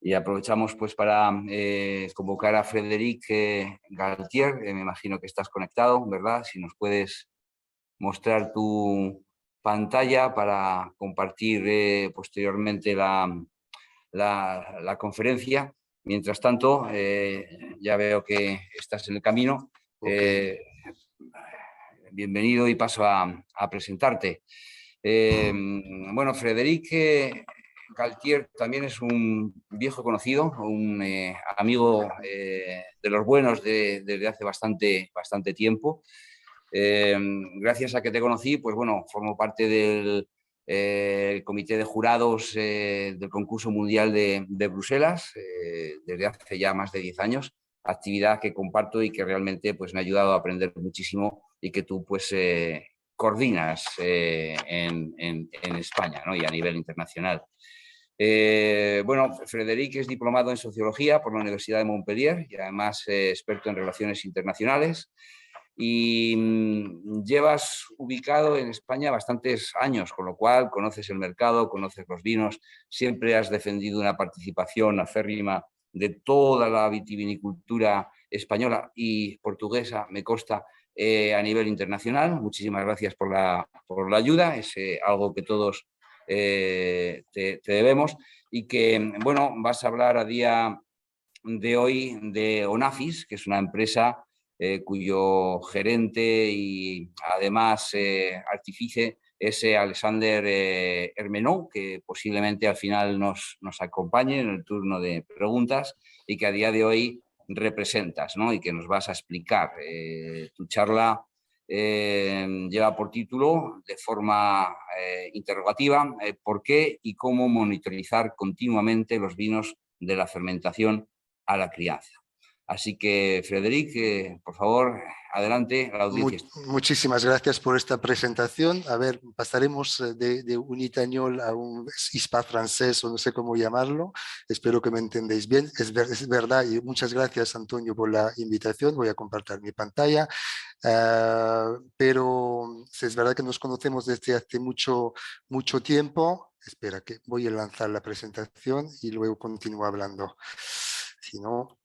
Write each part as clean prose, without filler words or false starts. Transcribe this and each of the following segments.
Y aprovechamos pues para convocar a Frédéric Galtier, me imagino que estás conectado, ¿verdad? Si nos puedes mostrar tu pantalla para compartir posteriormente la conferencia. Mientras tanto, ya veo que estás en el camino. Okay. Bienvenido y paso a presentarte. Bueno, Frédéric Galtier también es un viejo conocido, un amigo de los buenos desde hace bastante tiempo. Gracias a que te conocí, pues bueno, formo parte del comité de jurados del concurso mundial de Bruselas desde hace ya más de 10 años, actividad que comparto y que realmente pues, me ha ayudado a aprender muchísimo y que tú pues coordinas en España, ¿no? Y a nivel internacional. Bueno, Frédéric es diplomado en Sociología por la Universidad de Montpellier y además experto en relaciones internacionales. Y llevas ubicado en España bastantes años, con lo cual conoces el mercado, conoces los vinos, siempre has defendido una participación acérrima de toda la vitivinicultura española y portuguesa, me consta, a nivel internacional. Muchísimas gracias por la ayuda, es algo que todos te debemos y que, bueno, vas a hablar a día de hoy de Onafis, que es una empresa cuyo gerente y además artífice es Alexander Hermenau, que posiblemente al final nos acompañe en el turno de preguntas y que a día de hoy representas, ¿no? Y que nos vas a explicar. Tu charla lleva por título, de forma interrogativa, por qué y cómo monitorizar continuamente los vinos de la fermentación a la crianza. Así que, Frédéric, por favor, adelante, a la audiencia. Muchísimas gracias por esta presentación. A ver, pasaremos de un itañol a un hispa francés o no sé cómo llamarlo. Espero que me entendéis bien. Es verdad y muchas gracias, Antonio, por la invitación. Voy a compartir mi pantalla. Pero es verdad que nos conocemos desde hace mucho tiempo. Espera, que voy a lanzar la presentación y luego continúo hablando. Si no...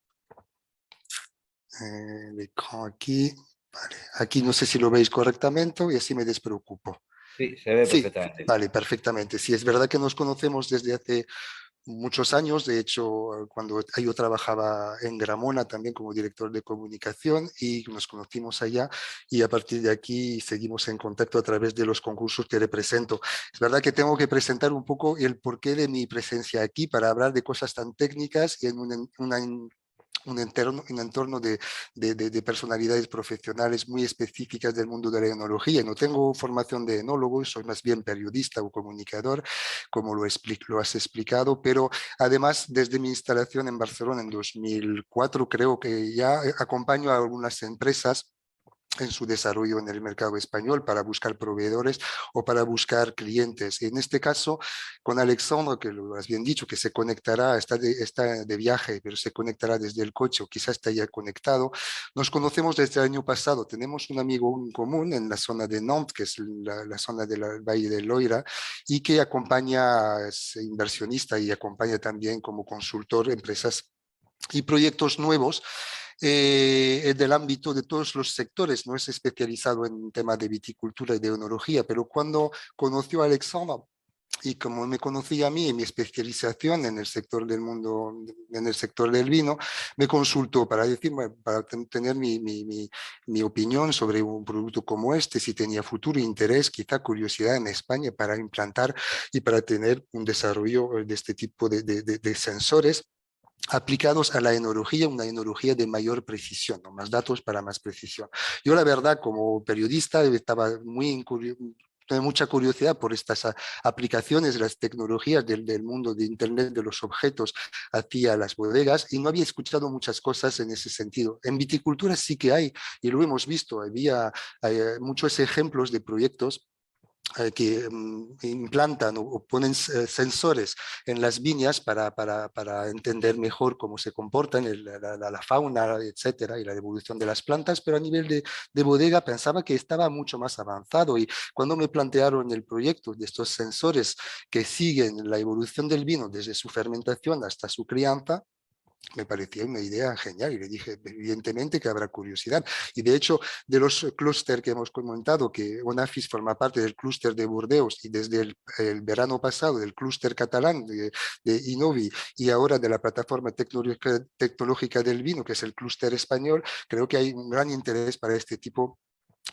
aquí, vale. Aquí no sé si lo veis correctamente y así me despreocupo. Sí, se ve Sí, perfectamente. vale, perfectamente. Sí, es verdad que nos conocemos desde hace muchos años. De hecho, cuando yo trabajaba en Gramona también como director de comunicación y nos conocimos allá y a partir de aquí seguimos en contacto a través de los concursos que represento. Es verdad que tengo que presentar un poco el porqué de mi presencia aquí para hablar de cosas tan técnicas y en un entorno de personalidades profesionales muy específicas del mundo de la enología. No tengo formación de enólogo, soy más bien periodista o comunicador, como lo has explicado, pero además desde mi instalación en Barcelona en 2004 creo que ya acompaño a algunas empresas en su desarrollo en el mercado español para buscar proveedores o para buscar clientes. En este caso, con Alexandre, que lo has bien dicho, que se conectará, está de viaje, pero se conectará desde el coche o quizás está ya conectado. Nos conocemos desde el año pasado. Tenemos un amigo en común en la zona de Nantes, que es la zona del Valle del Loira, y que acompaña, es inversionista y acompaña también como consultor empresas y proyectos nuevos del ámbito de todos los sectores. No es especializado en temas de viticultura y de enología, pero cuando conoció a Alexandra y como me conocía a mí y mi especialización en el sector del mundo, en el sector del vino, me consultó para decirme, para tener mi opinión sobre un producto como este, si tenía futuro interés, quizá curiosidad en España para implantar y para tener un desarrollo de este tipo de sensores aplicados a la enología, una enología de mayor precisión, ¿no? Más datos para más precisión. Yo la verdad como periodista estaba tenía mucha curiosidad por estas aplicaciones, las tecnologías del mundo de Internet, de los objetos hacia las bodegas y no había escuchado muchas cosas en ese sentido. En viticultura sí que hay y lo hemos visto, había muchos ejemplos de proyectos que implantan o ponen sensores en las viñas para entender mejor cómo se comportan la fauna, etcétera, y la evolución de las plantas, pero a nivel de bodega pensaba que estaba mucho más avanzado y cuando me plantearon el proyecto de estos sensores que siguen la evolución del vino desde su fermentación hasta su crianza, me parecía una idea genial y le dije, evidentemente que habrá curiosidad. Y de hecho, de los clústeres que hemos comentado, que ONAFIS forma parte del clúster de Burdeos y desde el verano pasado del clúster catalán de Innovi y ahora de la plataforma tecnológica del vino, que es el clúster español, creo que hay un gran interés para este tipo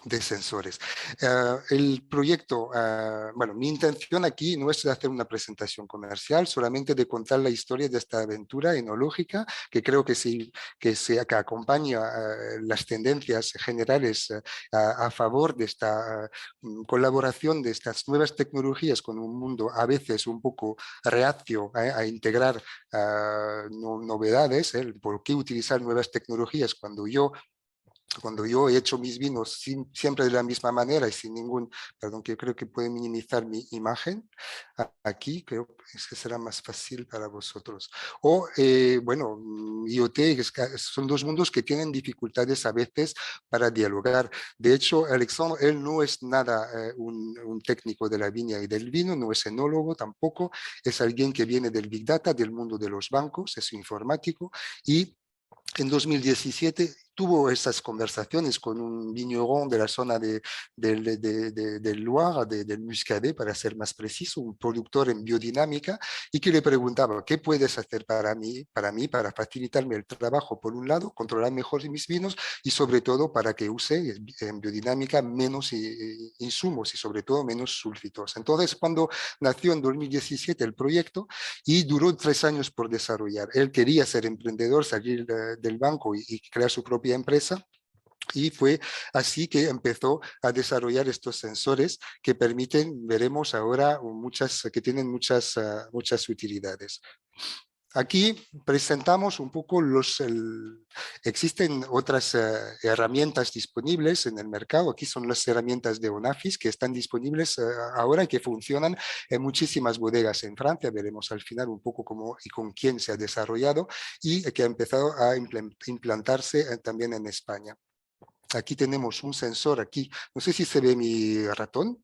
de sensores. El proyecto, bueno, mi intención aquí no es de hacer una presentación comercial, solamente de contar la historia de esta aventura enológica, que creo que, sí, que acompaña las tendencias generales a favor de esta colaboración de estas nuevas tecnologías con un mundo a veces un poco reacio a integrar novedades, por qué utilizar nuevas tecnologías cuando yo he hecho mis vinos siempre de la misma manera y sin ningún, perdón, que yo creo que puede minimizar mi imagen aquí, creo que será más fácil para vosotros. O, bueno, IoT, son dos mundos que tienen dificultades a veces para dialogar. De hecho, Alexandre, él no es nada un técnico de la viña y del vino, no es enólogo tampoco, es alguien que viene del Big Data, del mundo de los bancos, es informático y en 2017 tuvo esas conversaciones con un vigneron de la zona del Loire, del Muscadet, para ser más preciso, un productor en biodinámica, y que le preguntaba, ¿qué puedes hacer para facilitarme el trabajo, por un lado, controlar mejor mis vinos, y sobre todo para que use en biodinámica menos insumos y sobre todo menos sulfitos? Entonces, cuando nació en 2017 el proyecto, y duró 3 años por desarrollar. Él quería ser emprendedor, salir del banco y crear su propia empresa. Y fue así que empezó a desarrollar estos sensores que permiten, veremos ahora, que tienen muchas utilidades. Aquí presentamos un poco existen otras herramientas disponibles en el mercado. Aquí son las herramientas de ONAFIS que están disponibles ahora y que funcionan en muchísimas bodegas en Francia. Veremos al final un poco cómo y con quién se ha desarrollado y que ha empezado a implantarse también en España. Aquí tenemos un sensor aquí. No sé si se ve mi ratón.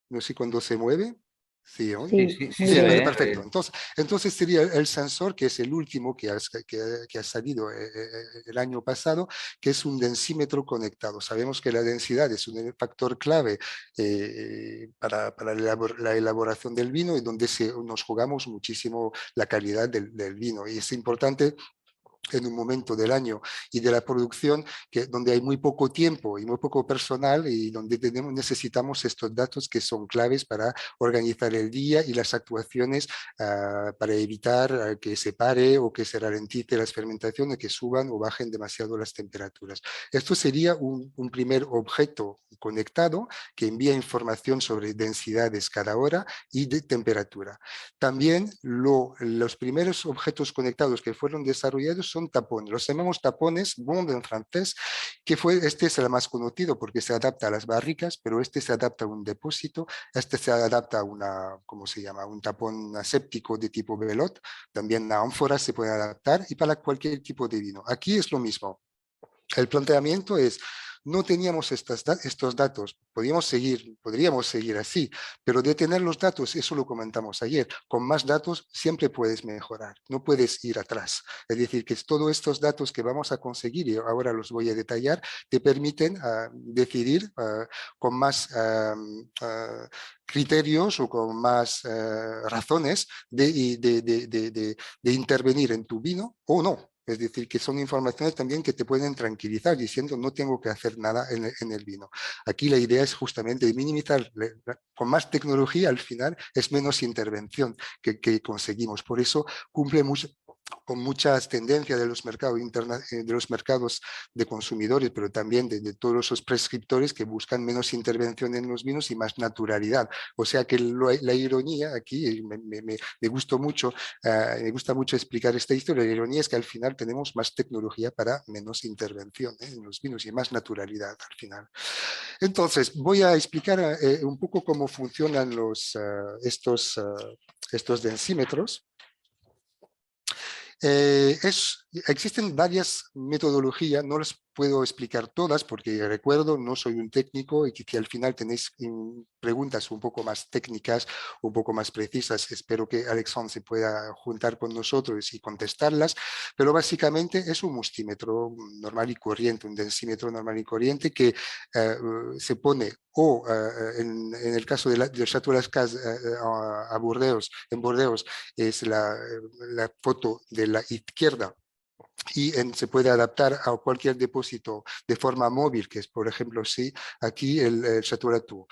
No sé cuándo se mueve. Sí, ¿no? Sí, Sí, sí, sí muy Sí, se vale, bien. ve. perfecto. Entonces sería el sensor, que es el último que ha salido el año pasado, que es un densímetro conectado. Sabemos que la densidad es un factor clave para la elaboración del vino y donde nos jugamos muchísimo la calidad del vino. Y es importante en un momento del año y de la producción donde hay muy poco tiempo y muy poco personal y donde necesitamos estos datos que son claves para organizar el día y las actuaciones para evitar que se pare o que se ralentice las fermentaciones, que suban o bajen demasiado las temperaturas. Esto sería un primer objeto conectado que envía información sobre densidades cada hora y de temperatura. También los primeros objetos conectados que fueron desarrollados son tapones. Los llamamos tapones, bond en francés, este es el más conocido porque se adapta a las barricas, pero este se adapta a un depósito, este se adapta a ¿cómo se llama? Un tapón aséptico de tipo Belot, también a ánforas se puede adaptar y para cualquier tipo de vino. Aquí es lo mismo. El planteamiento es, no teníamos estos datos, podríamos seguir así, pero de tener los datos, eso lo comentamos ayer, con más datos siempre puedes mejorar, no puedes ir atrás. Es decir, que todos estos datos que vamos a conseguir, y ahora los voy a detallar, te permiten decidir con más criterios o con más razones de intervenir en tu vino o no. Es decir, que son informaciones también que te pueden tranquilizar diciendo no tengo que hacer nada en el vino. Aquí la idea es justamente minimizar, con más tecnología al final es menos intervención que conseguimos. Por eso cumple con muchas tendencias de los mercados de los mercados de consumidores, pero también de todos esos prescriptores que buscan menos intervención en los vinos y más naturalidad. O sea que la ironía aquí, me gusta mucho explicar esta historia, la ironía es que al final tenemos más tecnología para menos intervención en los vinos y más naturalidad al final. Entonces, voy a explicar un poco cómo funcionan estos densímetros. Existen varias metodologías, no las puedo explicar todas porque recuerdo, no soy un técnico y que al final tenéis preguntas un poco más técnicas, un poco más precisas. Espero que Alexandre se pueda juntar con nosotros y contestarlas, pero básicamente es un mustímetro normal y corriente, un densímetro normal y corriente que se pone o en el caso del Chateau Las Cases a Burdeos, en Burdeos es la foto de la izquierda y se puede adaptar a cualquier depósito de forma móvil, que es, por ejemplo, sí, aquí el Chateau Latour.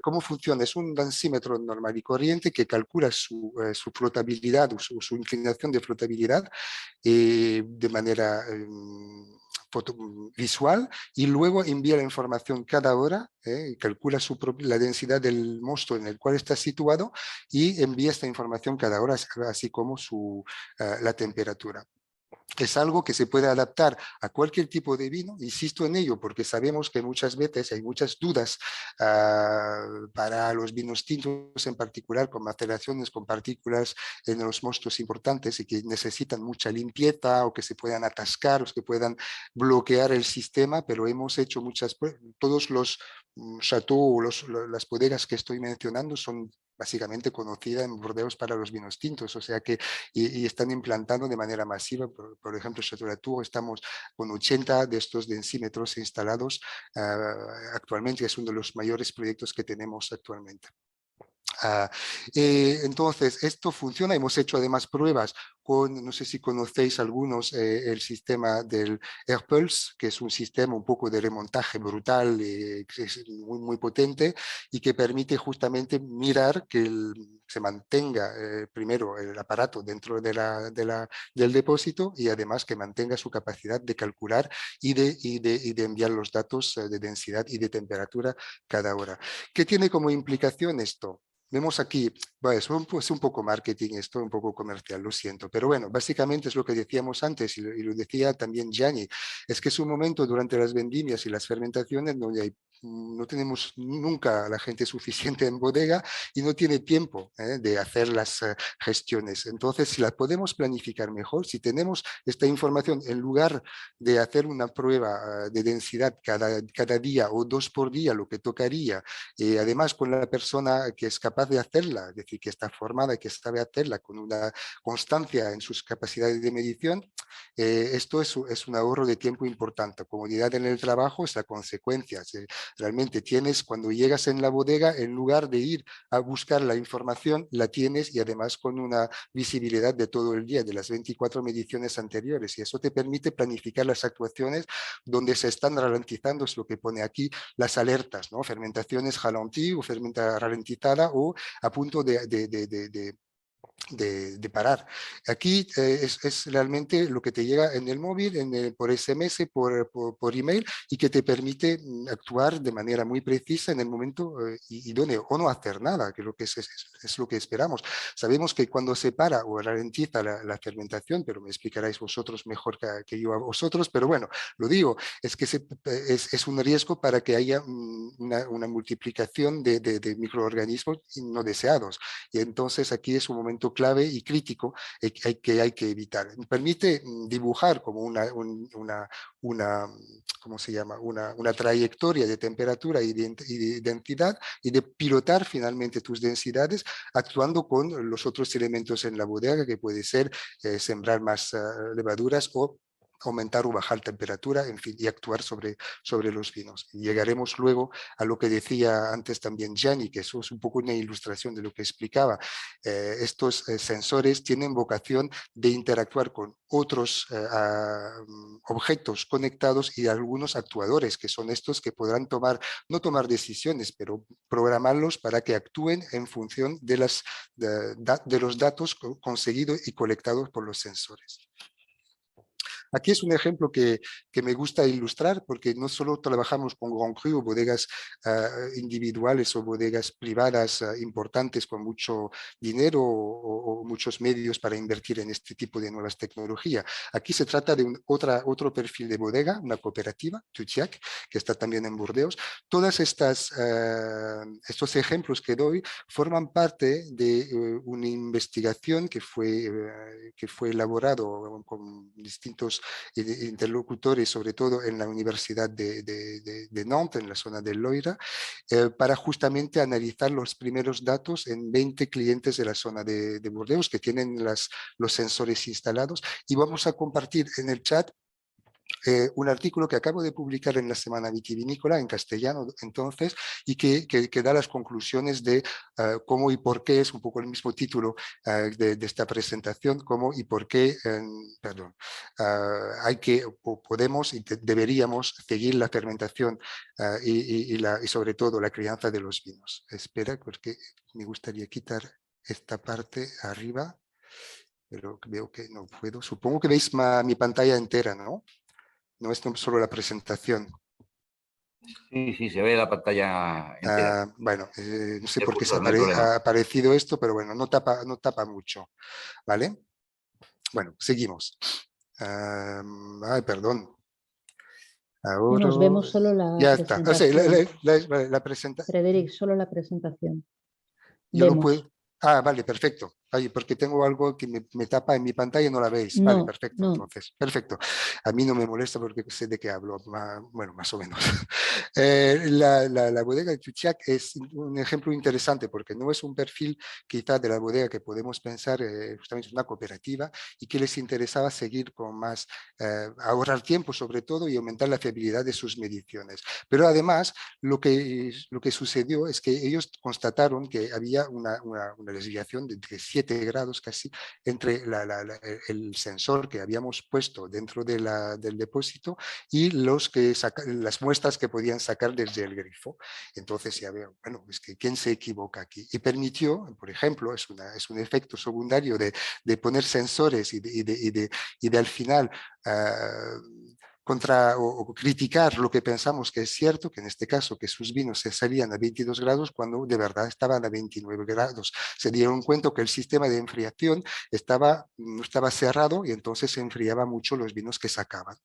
¿Cómo funciona? Es un densímetro normal y corriente que calcula su flotabilidad, su inclinación de flotabilidad de manera visual y luego envía la información cada hora, calcula la densidad del mosto en el cual está situado y envía esta información cada hora, así como la temperatura. Es algo que se puede adaptar a cualquier tipo de vino, insisto en ello, porque sabemos que muchas veces hay muchas dudas para los vinos tintos, en particular con maceraciones, con partículas en los mostos importantes y que necesitan mucha limpieza o que se puedan atascar o que puedan bloquear el sistema, pero hemos hecho todos los chateaux o las bodegas que estoy mencionando son básicamente conocidas en Burdeos para los vinos tintos, o sea que y están implantando de manera masiva. Por ejemplo, Chateau Latour estamos con 80 de estos densímetros instalados actualmente, es uno de los mayores proyectos que tenemos actualmente. Entonces, esto funciona. Hemos hecho además pruebas con, no sé si conocéis algunos, el sistema del AirPulse, que es un sistema un poco de remontaje brutal, que es muy, muy potente y que permite justamente mirar que se mantenga primero el aparato dentro del depósito y además que mantenga su capacidad de calcular y de enviar los datos de densidad y de temperatura cada hora. ¿Qué tiene como implicación esto? Vemos aquí, bueno, es un poco marketing, esto un poco comercial, lo siento, pero bueno, básicamente es lo que decíamos antes y lo decía también Gianni, es que es un momento durante las vendimias y las fermentaciones donde no tenemos nunca la gente suficiente en bodega y no tiene tiempo de hacer las gestiones. Entonces, si las podemos planificar mejor, si tenemos esta información, en lugar de hacer una prueba de densidad cada día o 2 por día, lo que tocaría, además con la persona que es capaz de hacerla, es decir, que está formada y que sabe hacerla con una constancia en sus capacidades de medición, esto es un ahorro de tiempo importante. Comodidad en el trabajo es la consecuencia. Realmente tienes, cuando llegas en la bodega, en lugar de ir a buscar la información, la tienes y además con una visibilidad de todo el día, de las 24 mediciones anteriores. Y eso te permite planificar las actuaciones donde se están ralentizando, es lo que pone aquí, las alertas, ¿no? Fermentaciones ralentí o fermenta ralentizada o a punto de parar. Aquí es realmente lo que te llega en el móvil, por SMS, por email y que te permite actuar de manera muy precisa en el momento idóneo o no hacer nada, que, es lo que esperamos. Sabemos que cuando se para o ralentiza la fermentación, pero me explicaréis vosotros mejor que yo a vosotros, pero bueno, lo digo, es que es un riesgo para que haya una multiplicación de microorganismos no deseados. Y entonces aquí es un momento clave y crítico que hay que evitar. Permite dibujar como una ¿cómo se llama? Una trayectoria de temperatura y de densidad y de pilotar finalmente tus densidades actuando con los otros elementos en la bodega que puede ser sembrar más levaduras o aumentar o bajar temperatura, en fin, y actuar sobre los vinos. Y llegaremos luego a lo que decía antes también Gianni, que eso es un poco una ilustración de lo que explicaba. Estos sensores tienen vocación de interactuar con otros objetos conectados y algunos actuadores, que son estos que podrán no tomar decisiones, pero programarlos para que actúen en función de los datos conseguidos y colectados por los sensores. Aquí es un ejemplo que me gusta ilustrar porque no solo trabajamos con Grand Cru o bodegas individuales o bodegas privadas importantes con mucho dinero o muchos medios para invertir en este tipo de nuevas tecnologías. Aquí se trata de otro perfil de bodega, una cooperativa, Tutiac, que está también en Burdeos. Todas estos ejemplos que doy forman parte de una investigación que fue elaborado con distintos interlocutores, sobre todo en la Universidad de Nantes, en la zona del Loira, para justamente analizar los primeros datos en 20 clientes de la zona de Burdeos que tienen los sensores instalados, y vamos a compartir en el chat un artículo que acabo de publicar en la Semana Vitivinícola en castellano, entonces, y que da las conclusiones de cómo y por qué, es un poco el mismo título de esta presentación, cómo y por qué, perdón, hay que, o podemos y deberíamos seguir la fermentación y sobre todo la crianza de los vinos. Espera, porque me gustaría quitar esta parte arriba, pero veo que no puedo. Supongo que veis mi pantalla entera, ¿no? No es solo la presentación. Sí, sí, se ve la pantalla entera. Bueno, no sé El por qué cursor, no hay problema. ha aparecido esto, pero bueno, no tapa mucho, ¿vale? Bueno, seguimos. Ay, perdón. Ahora Nos vemos solo la ya está. O sea, presentación. la presentación. Frederic, solo la presentación. Yo lo puedo. Vemos. Ah, vale, perfecto. Ay, porque tengo algo que me tapa en mi pantalla y no la veis. Vale, No, perfecto, no. entonces. Perfecto. A mí no me molesta porque sé de qué hablo. Bueno, más o menos. La bodega de Chuchiac es un ejemplo interesante porque no es un perfil quizá de la bodega que podemos pensar, justamente una cooperativa, y que les interesaba seguir con más, ahorrar tiempo sobre todo y aumentar la fiabilidad de sus mediciones. Pero además, lo que sucedió es que ellos constataron que había una desviación de 7 grados casi entre el sensor que habíamos puesto dentro del depósito y las muestras que podían sacar desde el grifo. Entonces ya veo, bueno, es que ¿quién se equivoca aquí? Y permitió, por ejemplo, es un efecto secundario de poner sensores y de al final o criticar lo que pensamos que es cierto, que en este caso que sus vinos se salían a 22 grados cuando de verdad estaban a 29 grados. Se dieron cuenta que el sistema de enfriación no estaba cerrado y entonces se enfriaba mucho los vinos que sacaban.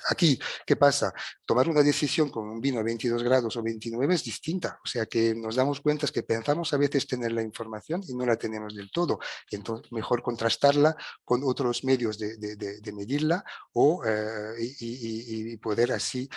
Aquí, ¿qué pasa? Tomar una decisión con un vino a 22 grados o 29 es distinta. O sea que nos damos cuenta que pensamos a veces tener la información y no la tenemos del todo. Entonces, mejor contrastarla con otros medios de medirla y poder así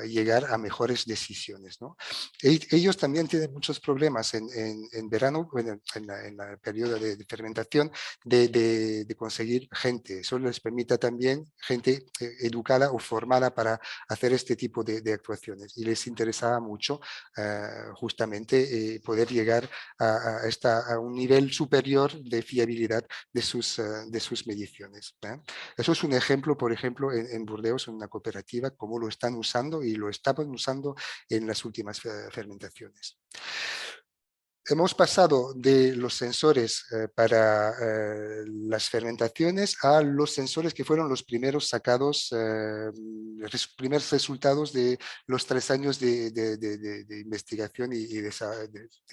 llegar a mejores decisiones, ¿no? Ellos también tienen muchos problemas en verano, bueno, en la periodo de fermentación, de conseguir gente. Eso les permite también gente educada o formada para hacer este tipo de actuaciones. Y les interesaba mucho justamente poder llegar a un nivel superior de fiabilidad de sus mediciones. Eso es un ejemplo, por ejemplo, en Burdeos, en una cooperativa, cómo lo están usando y lo estaban usando en las últimas fermentaciones. Hemos pasado de los sensores para las fermentaciones a los sensores que fueron los primeros sacados, los primeros resultados de los 3 años de investigación y de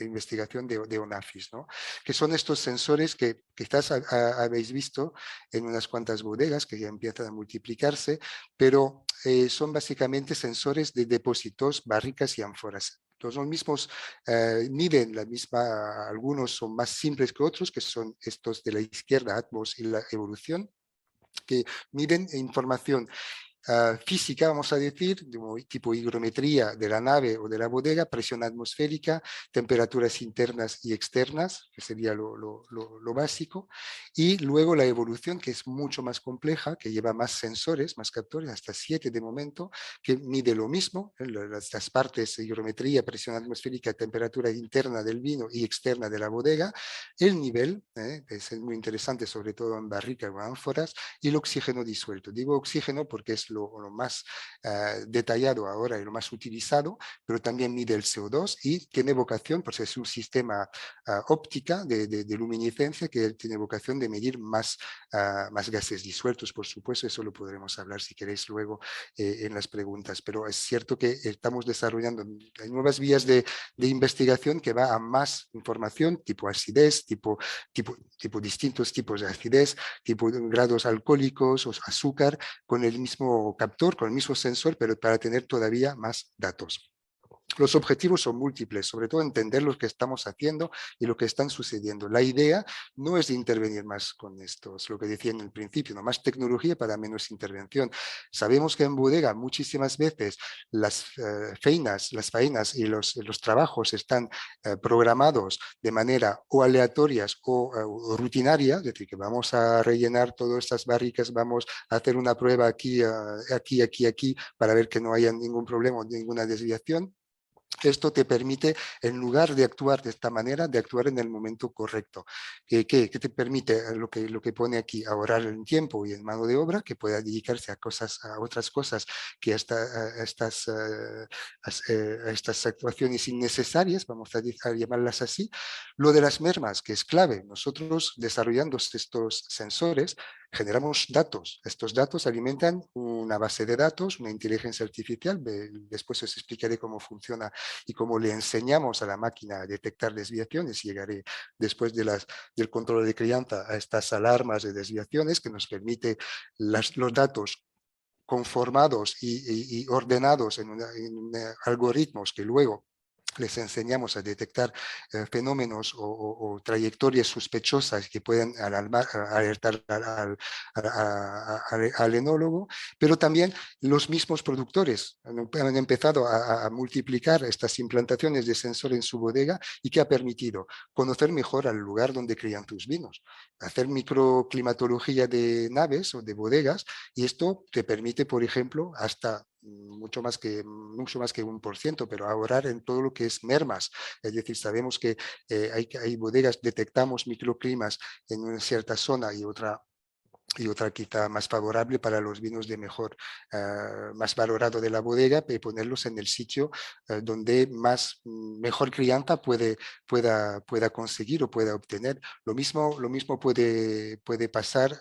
investigación de ONAFIS, ¿no? Que son estos sensores que quizás habéis visto en unas cuantas bodegas que ya empiezan a multiplicarse, pero son básicamente sensores de depósitos, barricas y ánforas. Los mismos miden la misma, algunos son más simples que otros, que son estos de la izquierda, Atmos y la evolución, que miden información física, vamos a decir, tipo higrometría de la nave o de la bodega, presión atmosférica, temperaturas internas y externas, que sería lo básico, y luego la evolución, que es mucho más compleja, que lleva más sensores, más captores, hasta 7 de momento, que mide lo mismo, las partes higrometría, presión atmosférica, temperatura interna del vino y externa de la bodega, el nivel, que es muy interesante, sobre todo en barricas o ánforas, y el oxígeno disuelto. Digo oxígeno porque es lo más detallado ahora y lo más utilizado, pero también mide el CO2 y tiene vocación, pues es un sistema óptica de luminiscencia que tiene vocación de medir más gases disueltos, por supuesto, eso lo podremos hablar si queréis luego en las preguntas, pero es cierto que estamos desarrollando nuevas vías de investigación que va a más información, tipo acidez, tipo distintos tipos de acidez, tipo de grados alcohólicos o azúcar, con el mismo captor, con el mismo sensor, pero para tener todavía más datos. Los objetivos son múltiples, sobre todo entender lo que estamos haciendo y lo que están sucediendo. La idea no es de intervenir más con esto, es lo que decía en el principio, no más tecnología para menos intervención. Sabemos que en bodega muchísimas veces las faenas y los trabajos están programados de manera o aleatorias o rutinaria, es decir, que vamos a rellenar todas estas barricas, vamos a hacer una prueba aquí, aquí, para ver que no haya ningún problema o ninguna desviación. Esto te permite, en lugar de actuar de esta manera, de actuar en el momento correcto. ¿Qué te permite lo que pone aquí? Ahorrar en tiempo y en mano de obra, que pueda dedicarse a otras cosas que a estas actuaciones innecesarias, vamos a llamarlas así. Lo de las mermas, que es clave. Nosotros, desarrollando estos sensores, generamos datos. Estos datos alimentan una base de datos, una inteligencia artificial. Después os explicaré cómo funciona y cómo le enseñamos a la máquina a detectar desviaciones. Llegaré después del control de crianza a estas alarmas de desviaciones que nos permite los datos conformados y ordenados en algoritmos que luego les enseñamos a detectar fenómenos o trayectorias sospechosas que pueden alertar al enólogo, pero también los mismos productores han empezado a multiplicar estas implantaciones de sensor en su bodega y que ha permitido conocer mejor al lugar donde crían tus vinos, hacer microclimatología de naves o de bodegas, y esto te permite, por ejemplo, hasta mucho más que 1%, pero ahorrar en todo lo que es mermas. Es decir, sabemos que hay bodegas, detectamos microclimas en una cierta zona y otra quizá más favorable para los vinos de más valorado de la bodega, y ponerlos en el sitio donde mejor crianza pueda conseguir o pueda obtener. Lo mismo puede pasar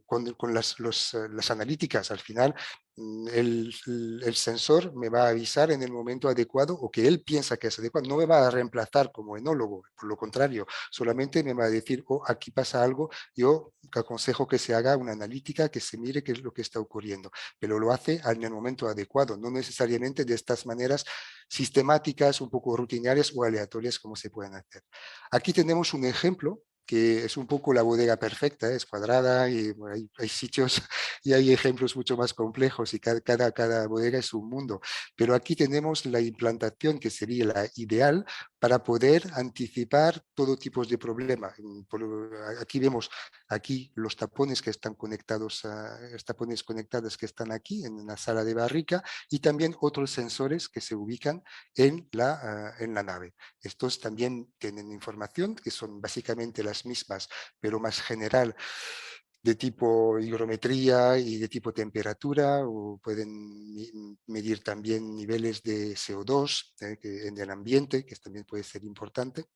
con las analíticas. Al final, el sensor me va a avisar en el momento adecuado, o que él piensa que es adecuado. No me va a reemplazar como enólogo, por lo contrario, solamente me va a decir, oh, aquí pasa algo. Yo aconsejo que se haga una analítica, que se mire qué es lo que está ocurriendo, pero lo hace en el momento adecuado, no necesariamente de estas maneras sistemáticas, un poco rutinarias o aleatorias como se pueden hacer. Aquí tenemos un ejemplo que es un poco la bodega perfecta, es cuadrada y bueno, hay sitios y hay ejemplos mucho más complejos, y cada bodega es un mundo. Pero aquí tenemos la implantación que sería la ideal para poder anticipar todo tipo de problemas. Aquí vemos los tapones que están conectados, tapones conectados que están aquí en la sala de barrica, y también otros sensores que se ubican en la nave. Estos también tienen información que son básicamente las mismas, pero más general, de tipo higrometría y de tipo temperatura, o pueden medir también niveles de CO2 en el ambiente, que también puede ser importante.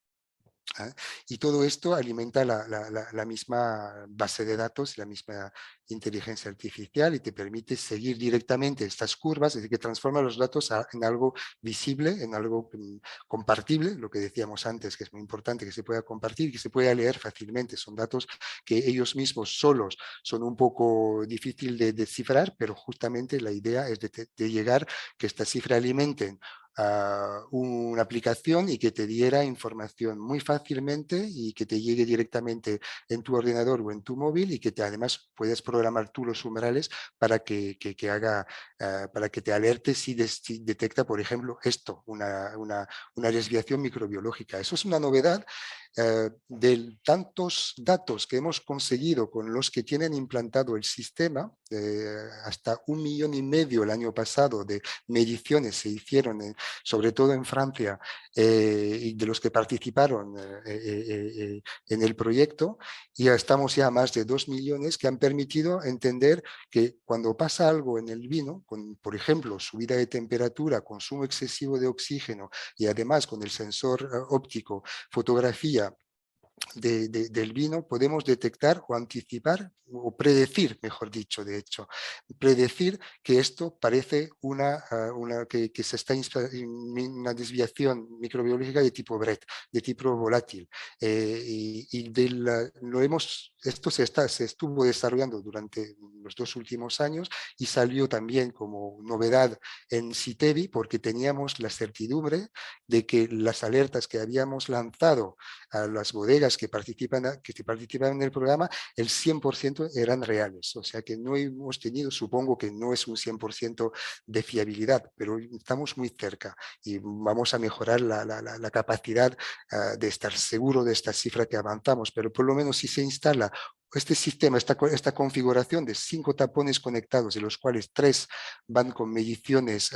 Y todo esto alimenta la misma base de datos, la misma inteligencia artificial, y te permite seguir directamente estas curvas, es decir, que transforma los datos en algo visible, en algo compartible, lo que decíamos antes, que es muy importante que se pueda compartir, que se pueda leer fácilmente. Son datos que ellos mismos solos son un poco difícil de descifrar, pero justamente la idea es de llegar que esta cifra alimenten una aplicación y que te diera información muy fácilmente y que te llegue directamente en tu ordenador o en tu móvil y que además puedes programar tú los umbrales para para que te alerte si detecta, por ejemplo, esto, una desviación microbiológica. Eso es una novedad de tantos datos que hemos conseguido con los que tienen implantado el sistema. Hasta 1,5 millones el año pasado de mediciones se hicieron, sobre todo en Francia, y de los que participaron en el proyecto, y ya estamos ya a más de 2 millones que han permitido entender que cuando pasa algo en el vino, con, por ejemplo, subida de temperatura, consumo excesivo de oxígeno y además con el sensor óptico, fotografía del vino, podemos detectar o anticipar o predecir, mejor dicho, de hecho, predecir que esto parece que se está una desviación microbiológica de tipo BRET, de tipo volátil. Esto se estuvo desarrollando durante los 2 últimos años y salió también como novedad en CITEVI porque teníamos la certidumbre de que las alertas que habíamos lanzado a las bodegas que participan en el programa, el 100% eran reales. O sea que no hemos tenido, supongo que no es un 100% de fiabilidad, pero estamos muy cerca y vamos a mejorar la capacidad de estar seguro de esta cifra que avanzamos, pero por lo menos si se instala este sistema, esta configuración de 5 tapones conectados, de los cuales 3 van con mediciones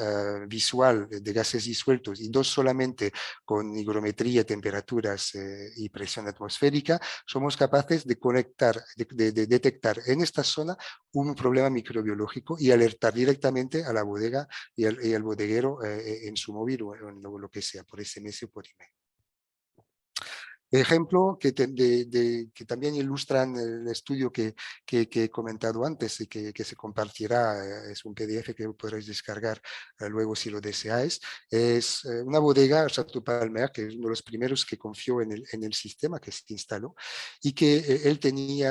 visual de gases disueltos y 2 solamente con higrometría, temperaturas y presión atmosférica, somos capaces de de detectar en esta zona un problema microbiológico y alertar directamente a la bodega y al bodeguero en su móvil o en lo que sea, por SMS o por email. Ejemplo que también ilustran el estudio que he comentado antes y que se compartirá, es un PDF que podréis descargar luego si lo deseáis, es una bodega, Chateau Palmer, que es uno de los primeros que confió en el sistema que se instaló y que él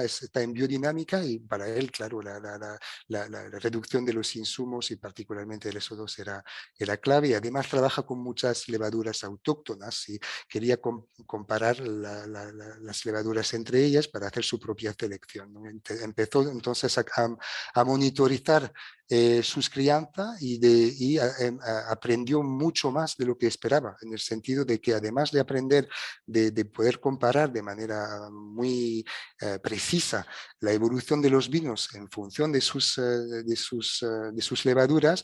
está en biodinámica y para él, claro, la reducción de los insumos y particularmente el SO2 era clave y además trabaja con muchas levaduras autóctonas y quería comparar las levaduras entre ellas para hacer su propia selección, ¿no? Empezó entonces a monitorizar sus crianzas y aprendió mucho más de lo que esperaba, en el sentido de que además de aprender, de poder comparar de manera muy precisa la evolución de los vinos en función de sus levaduras,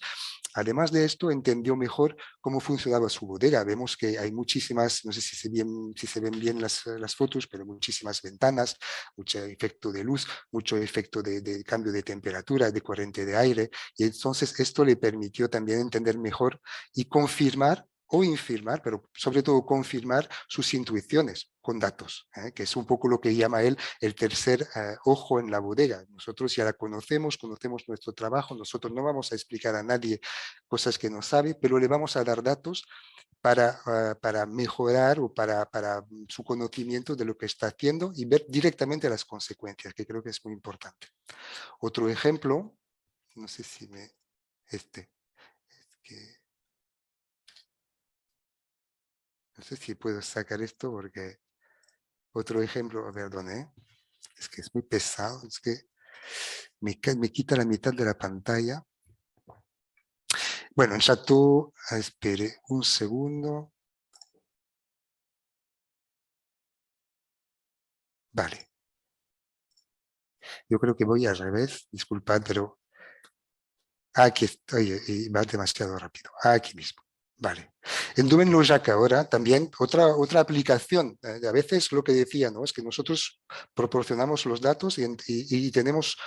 además de esto entendió mejor cómo funcionaba su bodega. Vemos que hay muchísimas, no sé si se ven bien las fotos, pero muchísimas ventanas, mucho efecto de luz, mucho efecto de cambio de temperatura, de corriente de aire. Y entonces esto le permitió también entender mejor y confirmar o infirmar, pero sobre todo confirmar sus intuiciones con datos, que es un poco lo que llama él el tercer ojo en la bodega. Nosotros ya la conocemos nuestro trabajo, nosotros no vamos a explicar a nadie cosas que no sabe, pero le vamos a dar datos para mejorar o para su conocimiento de lo que está haciendo y ver directamente las consecuencias, que creo que es muy importante. Otro ejemplo, no sé si no sé si puedo sacar esto porque otro ejemplo, perdón, es que es muy pesado, es que me quita la mitad de la pantalla. Bueno, en Chateau, espere un segundo. Vale. Yo creo que voy al revés, disculpad, pero aquí estoy y va demasiado rápido. Aquí mismo. Vale. En Dumenlojac ahora también otra aplicación. A veces lo que decía, ¿no? Es que nosotros proporcionamos los datos y tenemos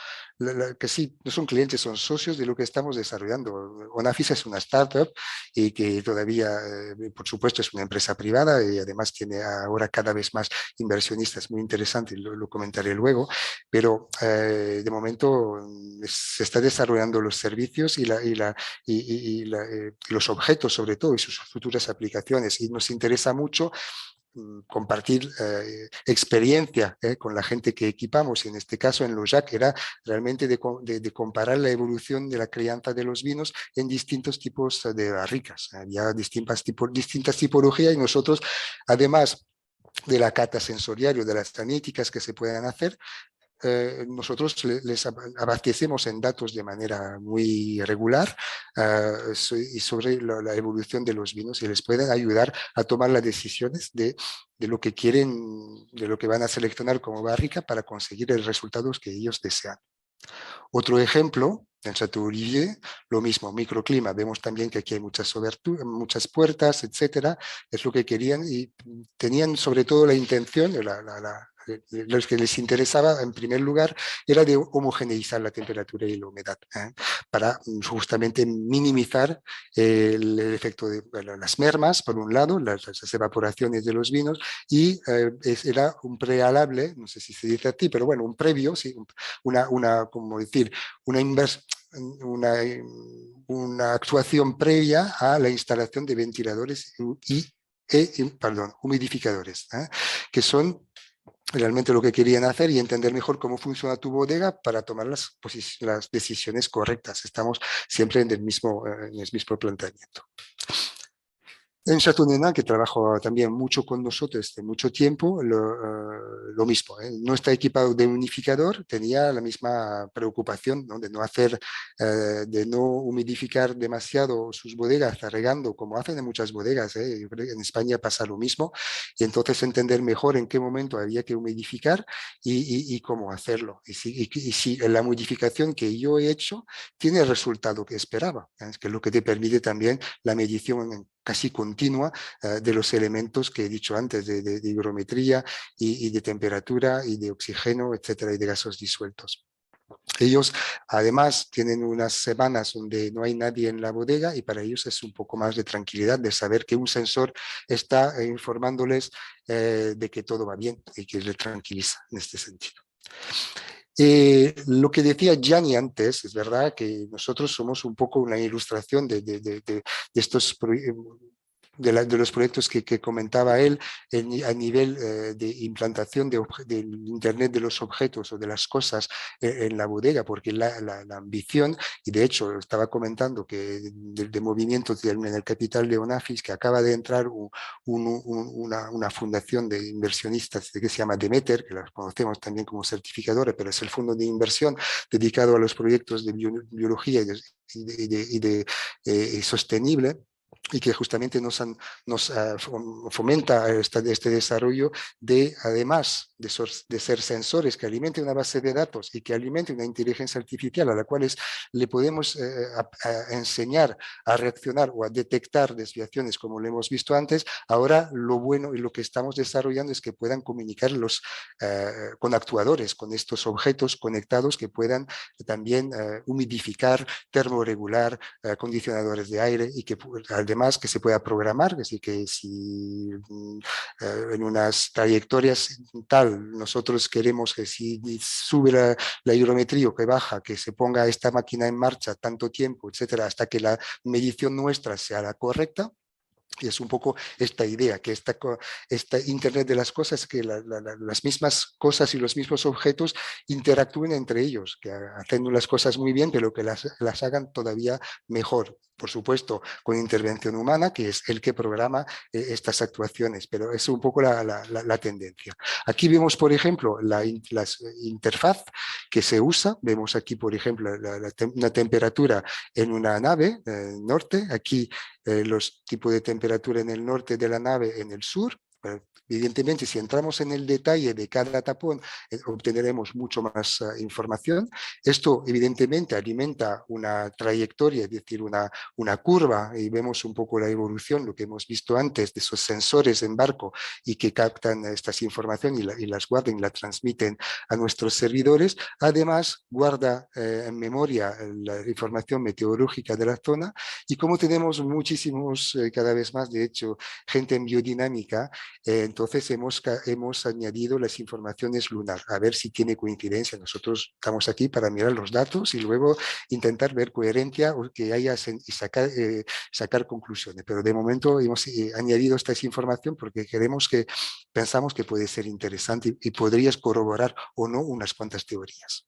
que sí, no son clientes, son socios de lo que estamos desarrollando. Onafis es una startup y que todavía, por supuesto, es una empresa privada y además tiene ahora cada vez más inversionistas. Muy interesante, lo comentaré luego, pero de momento se está desarrollando los servicios y los objetos sobre todo y sus futuras aplicaciones y nos interesa mucho compartir experiencia con la gente que equipamos, y en este caso en Lojac era realmente de comparar la evolución de la crianza de los vinos en distintos tipos de barricas. Había distintas tipologías y nosotros, además de la cata sensorial o de las analíticas que se puedan hacer, nosotros les abastecemos en datos de manera muy regular y sobre la evolución de los vinos, y les pueden ayudar a tomar las decisiones de lo que quieren, de lo que van a seleccionar como barrica para conseguir el resultado que ellos desean. Otro ejemplo, en Chateau Olivier, lo mismo, microclima. Vemos también que aquí hay muchas puertas, etcétera. Es lo que querían, y tenían sobre todo la intención, los que les interesaba en primer lugar era de homogeneizar la temperatura y la humedad, para justamente minimizar el efecto de las mermas, por un lado, las evaporaciones de los vinos, y era un prealable, no sé si se dice a ti, pero bueno, un previo, sí, como decir, una actuación previa a la instalación de ventiladores humidificadores, que son realmente lo que querían hacer, y entender mejor cómo funciona tu bodega para tomar las decisiones correctas. Estamos siempre en el mismo planteamiento. En Chateau-Nenin, que trabajo también mucho con nosotros desde mucho tiempo, lo mismo, no está equipado de unificador, tenía la misma preocupación, ¿no? De no humidificar demasiado sus bodegas regando, como hacen en muchas bodegas. Yo creo que en España pasa lo mismo, y entonces entender mejor en qué momento había que humidificar y cómo hacerlo. Y si la modificación que yo he hecho tiene el resultado que esperaba, que es lo que te permite también la medición casi continua de los elementos que he dicho antes, de higrometría y de temperatura y de oxígeno, etcétera, y de gases disueltos. Ellos además tienen unas semanas donde no hay nadie en la bodega, y para ellos es un poco más de tranquilidad de saber que un sensor está informándoles de que todo va bien, y que les tranquiliza en este sentido. Lo que decía Gianni antes, es verdad que nosotros somos un poco una ilustración de estos de los proyectos que comentaba él a nivel de implantación del Internet de los objetos o de las cosas en la bodega, porque la ambición, y de hecho estaba comentando que de movimientos en el capital de Onafis, que acaba de entrar una fundación de inversionistas que se llama Demeter, que la conocemos también como certificadora, pero es el fondo de inversión dedicado a los proyectos de biología y sostenible, y que justamente nos fomenta este desarrollo además de ser sensores que alimenten una base de datos y que alimenten una inteligencia artificial a la cual le podemos enseñar a reaccionar o a detectar desviaciones, como lo hemos visto antes. Ahora lo bueno y lo que estamos desarrollando es que puedan comunicar con actuadores, con estos objetos conectados, que puedan también humidificar, termorregular, acondicionadores de aire, y que además que se pueda programar, es decir, que si en unas trayectorias tal nosotros queremos que si sube la higrometría o que baja, que se ponga esta máquina en marcha tanto tiempo, etcétera, hasta que la medición nuestra sea la correcta. Y es un poco esta idea, que esta Internet de las cosas, que las mismas cosas y los mismos objetos interactúen entre ellos, que hacen las cosas muy bien, pero que las hagan todavía mejor. Por supuesto, con intervención humana, que es el que programa estas actuaciones, pero es un poco la tendencia. Aquí vemos, por ejemplo, la interfaz que se usa. Vemos aquí, por ejemplo, una temperatura en una nave norte. Aquí los tipos de temperatura en el norte de la nave, en el sur. Evidentemente, si entramos en el detalle de cada tapón, obtendremos mucho más información. Esto, evidentemente, alimenta una trayectoria, es decir, una curva, y vemos un poco la evolución, lo que hemos visto antes, de esos sensores en barco y que captan estas informaciones y las guardan y las transmiten a nuestros servidores. Además, guarda en memoria la información meteorológica de la zona, y como tenemos muchísimos, cada vez más, de hecho, gente en biodinámica, Entonces hemos añadido las informaciones lunar, a ver si tiene coincidencia. Nosotros estamos aquí para mirar los datos y luego intentar ver coherencia o que haya y sacar conclusiones. Pero de momento hemos añadido esta información porque pensamos que puede ser interesante y podrías corroborar o no unas cuantas teorías.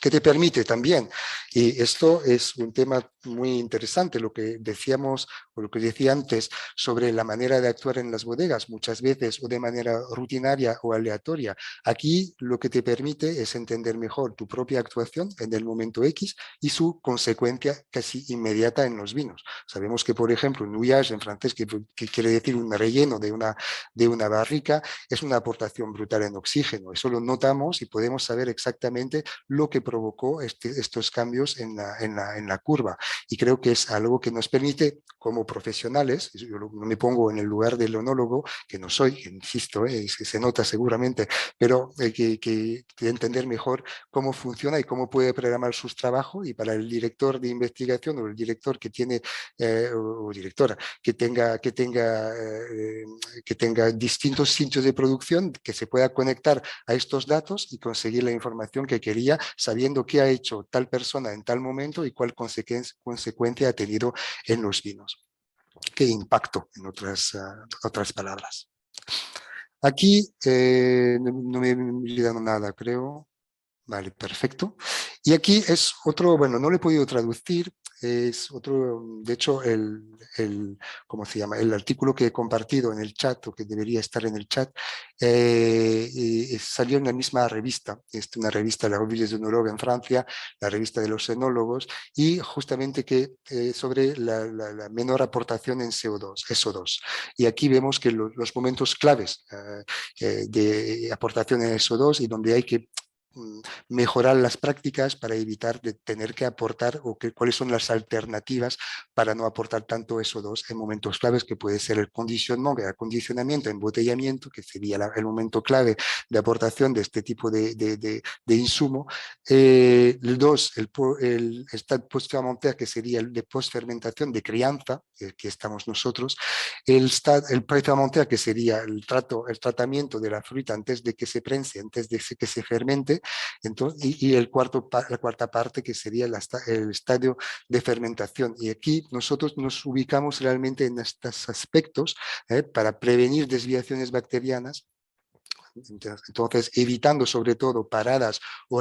¿Qué te permite también? Y esto es un tema muy interesante, lo que decíamos, o lo que decía antes, sobre la manera de actuar en las bodegas, muchas veces o de manera rutinaria o aleatoria. Aquí lo que te permite es entender mejor tu propia actuación en el momento X y su consecuencia casi inmediata en los vinos. Sabemos que, por ejemplo, un houillage en francés, que quiere decir un relleno de una barrica, es una aportación brutal en oxígeno. Eso lo notamos y podemos saber exactamente lo que provocó estos cambios en la curva. Y creo que es algo que nos permite, como profesionales, yo no me pongo en el lugar del onólogo, que no soy, insisto, se nota seguramente, pero que entender mejor cómo funciona y cómo puede programar sus trabajos. Y para el director de investigación o el director que tiene, o directora, que tenga distintos sitios de producción, que se pueda conectar a estos datos y conseguir la información que quería, sabiendo qué ha hecho tal persona en tal momento y cuál consecuencia ha tenido en los vinos. Qué impacto, en otras palabras. Aquí no me he olvidado nada, creo. Vale, perfecto. Y aquí es otro, bueno, no lo he podido traducir, es otro, de hecho, ¿cómo se llama? El artículo que he compartido en el chat, o que debería estar en el chat, salió en la misma revista, es una revista, la Revue des Œnologues en Francia, la revista de los enólogos, y justamente sobre la menor aportación en SO2. Y aquí vemos que los momentos claves de aportación en SO2 y donde hay que mejorar las prácticas para evitar de tener que aportar o cuáles son las alternativas para no aportar tanto SO2 en momentos claves, que puede ser el acondicionamiento, embotellamiento, que sería el momento clave de aportación de este tipo de insumo. El 2, el stade post-fermentaire, que sería el de post-fermentación, de crianza, que estamos nosotros. El pre-fermentaire, que sería el tratamiento de la fruta antes de que se prense, antes de que se fermente. Entonces, y la cuarta parte, que sería el estadio de fermentación. Y aquí nosotros nos ubicamos realmente en estos aspectos para prevenir desviaciones bacterianas. Entonces, evitando sobre todo paradas o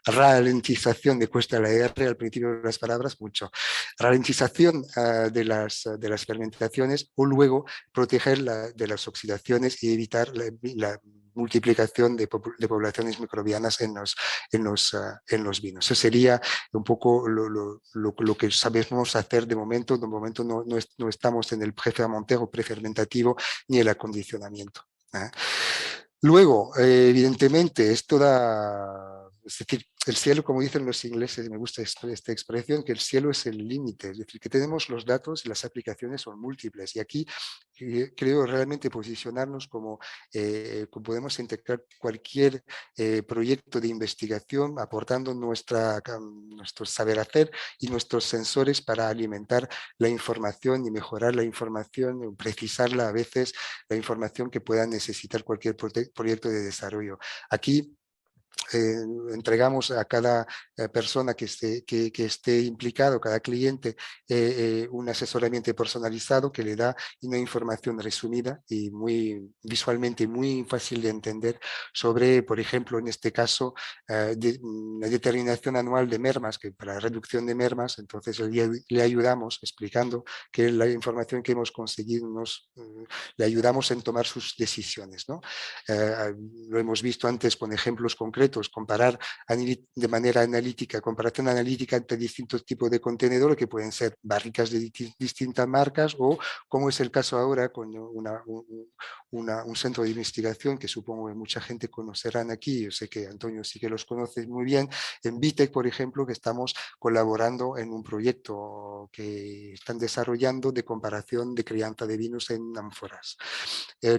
ralentización, me cuesta la R al principio de las palabras mucho, ralentización de las fermentaciones, o luego proteger de las oxidaciones y evitar la multiplicación de poblaciones microbianas en los vinos. Eso sería un poco lo que sabemos hacer de momento. De momento no estamos en el prefermentario o prefermentativo ni el acondicionamiento. Luego, evidentemente, es decir, el cielo, como dicen los ingleses, me gusta esta expresión, que el cielo es el límite, es decir, que tenemos los datos y las aplicaciones son múltiples. Y aquí creo realmente posicionarnos como podemos integrar cualquier proyecto de investigación aportando nuestro saber hacer y nuestros sensores para alimentar la información y mejorar la información, precisarla a veces, la información que pueda necesitar cualquier proyecto de desarrollo. Aquí entregamos a cada persona que esté implicado, cada cliente, un asesoramiento personalizado que le da una información resumida y muy visualmente muy fácil de entender sobre, por ejemplo, en este caso, una determinación anual de mermas, que para reducción de mermas. Entonces le ayudamos explicando que la información que hemos conseguido le ayudamos en tomar sus decisiones, ¿no? Lo hemos visto antes con ejemplos concretos, comparar de manera analítica, comparación analítica entre distintos tipos de contenedores, que pueden ser barricas de distintas marcas, o como es el caso ahora con un centro de investigación que supongo que mucha gente conocerán aquí. Yo sé que Antonio sí que los conoce muy bien, en Vitec, por ejemplo, que estamos colaborando en un proyecto que están desarrollando de comparación de crianza de vinos en ánforas.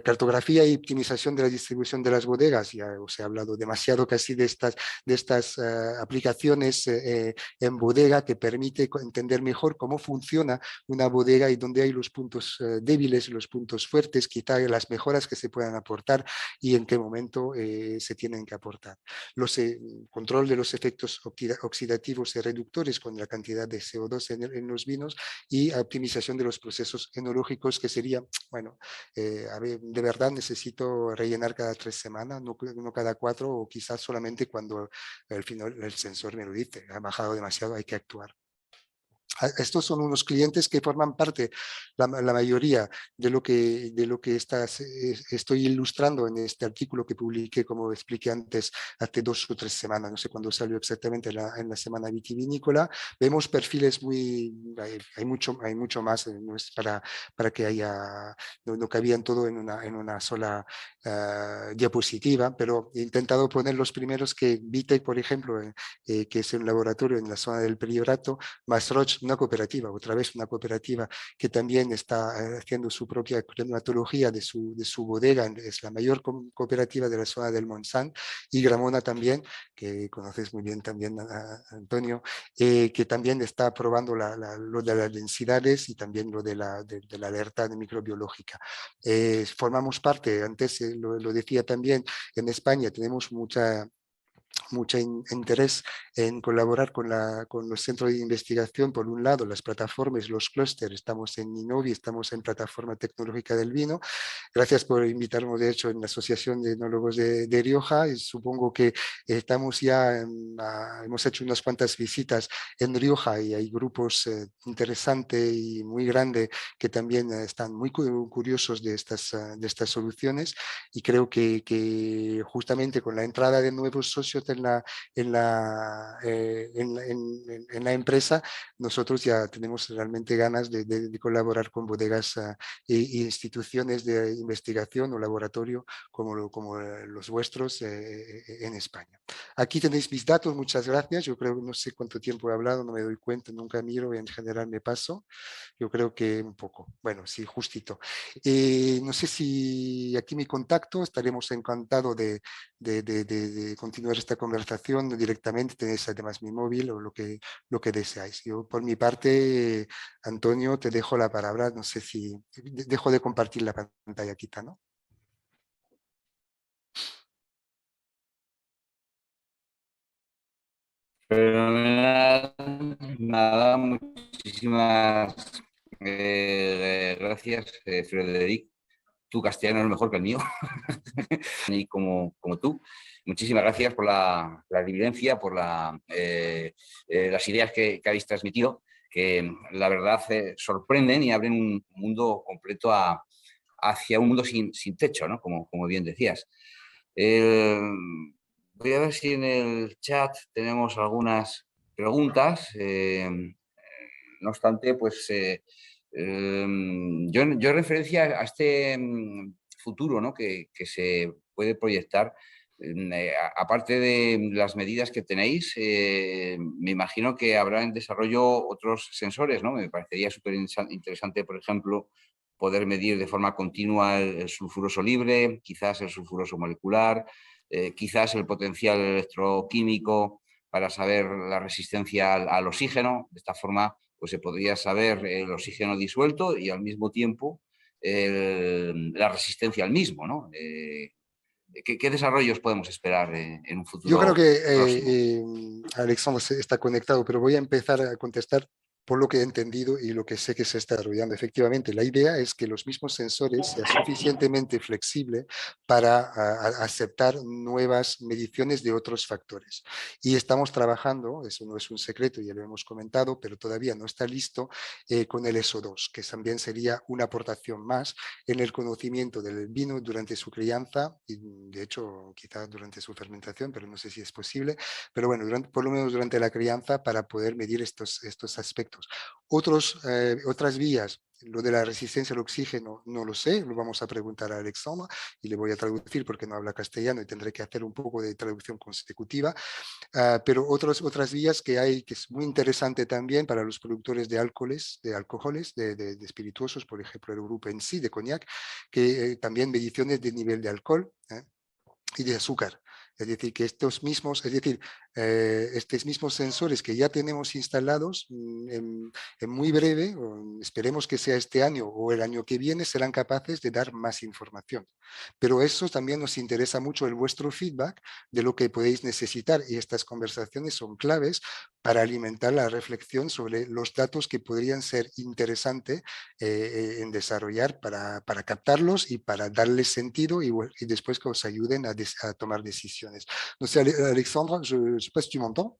Cartografía y optimización de la distribución de las bodegas. Ya os he hablado demasiado casi de estas aplicaciones en bodega que permite entender mejor cómo funciona una bodega y dónde hay los puntos débiles, los puntos fuertes, quizá las mejoras que se puedan aportar y en qué momento se tienen que aportar. Control de los efectos oxidativos y reductores con la cantidad de CO2 en los vinos y optimización de los procesos enológicos, que sería, bueno, a ver, de verdad necesito rellenar cada 3 semanas, no cada 4, o quizás solamente cuando al final el sensor me lo dice, ha bajado demasiado, hay que actuar. Estos son unos clientes que forman parte, la mayoría de lo que estoy ilustrando en este artículo que publiqué, como expliqué antes, hace 2 o 3 semanas, no sé cuándo salió exactamente, en la semana vitivinícola. Vemos perfiles hay mucho más, no es para que haya, no cabían todo en una sola diapositiva, pero he intentado poner los primeros que Vitec, por ejemplo, que es un laboratorio en la zona del Priorato, Masroch, una cooperativa, otra vez una cooperativa que también está haciendo su propia climatología de su bodega, es la mayor cooperativa de la zona del Montsant, y Gramona también, que conoces muy bien también, Antonio, que también está probando lo de las densidades y también lo de la alerta microbiológica. Formamos parte, antes lo decía también, en España tenemos mucho interés en colaborar con los centros de investigación, por un lado, las plataformas, los clústeres. Estamos en Innovi, estamos en Plataforma Tecnológica del Vino. Gracias por invitarnos, de hecho, en la Asociación de Enólogos de Rioja. Y supongo que estamos ya, hemos hecho unas cuantas visitas en Rioja y hay grupos interesantes y muy grandes que también están muy curiosos de estas soluciones, y creo que justamente con la entrada de nuevos socios en la empresa, nosotros ya tenemos realmente ganas de colaborar con bodegas e instituciones de investigación o laboratorio como los vuestros en España. Aquí tenéis mis datos, muchas gracias. Yo creo, no sé cuánto tiempo he hablado, no me doy cuenta, nunca miro y en general me paso. Yo creo que un poco, bueno, sí, justito. No sé si aquí mi contacto, estaremos encantados de continuar esta conversación directamente. Tenéis además mi móvil o lo que deseáis. Yo, por mi parte, Antonio, te dejo la palabra. No sé si dejo de compartir la pantalla, quita, ¿no? Fenomenal. Nada, muchísimas gracias, Frederic. Tu castellano es mejor que el mío, y como tú. Muchísimas gracias por la evidencia, por las ideas que habéis transmitido, que la verdad sorprenden y abren un mundo completo hacia un mundo sin techo, ¿no? Como bien decías. Voy a ver si en el chat tenemos algunas preguntas. No obstante, pues yo en referencia a este futuro, ¿no? que se puede proyectar, aparte de las medidas que tenéis, me imagino que habrá en desarrollo otros sensores, ¿no? Me parecería súper interesante, por ejemplo, poder medir de forma continua el sulfuroso libre, quizás el sulfuroso molecular, quizás el potencial electroquímico para saber la resistencia al oxígeno. De esta forma, pues se podría saber el oxígeno disuelto y al mismo tiempo la resistencia al mismo, ¿no? ¿Qué desarrollos podemos esperar en un Yo creo futuro que próximo? Alexandre está conectado, pero voy a empezar a contestar por lo que he entendido y lo que sé que se está desarrollando. Efectivamente, la idea es que los mismos sensores sean suficientemente flexibles para aceptar nuevas mediciones de otros factores. Y estamos trabajando, eso no es un secreto, ya lo hemos comentado, pero todavía no está listo, con el SO2, que también sería una aportación más en el conocimiento del vino durante su crianza y, de hecho, quizás durante su fermentación, pero no sé si es posible. Pero bueno, por lo menos durante la crianza, para poder medir estos aspectos. Otras vías, lo de la resistencia al oxígeno, no lo sé, lo vamos a preguntar a Alexandra y le voy a traducir porque no habla castellano y tendré que hacer un poco de traducción consecutiva. Pero otras vías que hay, que es muy interesante también para los productores de alcoholes, de espirituosos, por ejemplo, el grupo en sí, de cognac, que también mediciones de nivel de alcohol y de azúcar. Es decir, que estos mismos sensores que ya tenemos instalados en muy breve, esperemos que sea este año o el año que viene, serán capaces de dar más información. Pero eso también nos interesa mucho el vuestro feedback de lo que podéis necesitar, y estas conversaciones son claves para alimentar la reflexión sobre los datos que podrían ser interesantes en desarrollar para captarlos y para darles sentido y después que os ayuden a tomar decisiones. Donc c'est Alexandre, je ne sais pas si tu m'entends.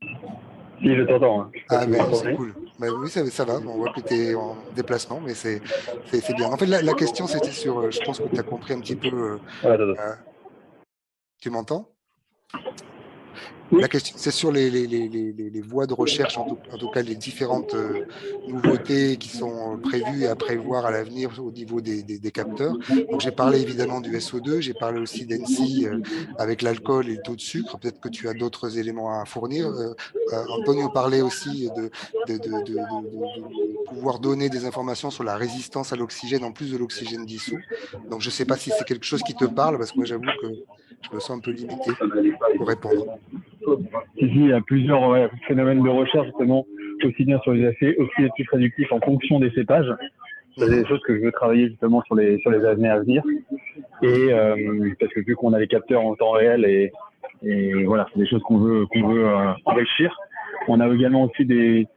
Si, je t'entends. Hein. Ah ben c'est cool. Ben, oui, ça va, on voit que tu es en déplacement, mais c'est bien. En fait, la question c'était sur, je pense que tu as compris un petit peu, tu m'entends? La question, c'est sur les voies de recherche, en tout cas les différentes nouveautés qui sont prévues et à prévoir à l'avenir au niveau des capteurs. Donc j'ai parlé évidemment du SO2, j'ai parlé aussi d'ENSI avec l'alcool et le taux de sucre. Peut-être que tu as d'autres éléments à fournir. Antonio parlait aussi de pouvoir donner des informations sur la résistance à l'oxygène en plus de l'oxygène dissous. Donc je ne sais pas si c'est quelque chose qui te parle, parce que moi j'avoue que je me sens un peu limité pour répondre. Si, il y a plusieurs phénomènes de recherche, justement, aussi bien sur les effets oxydatifs réductifs en fonction des cépages. C'est des choses que je veux travailler justement sur les années à venir. Et parce que vu qu'on a les capteurs en temps réel et voilà, c'est des choses qu'on veut enrichir. On a également aussi des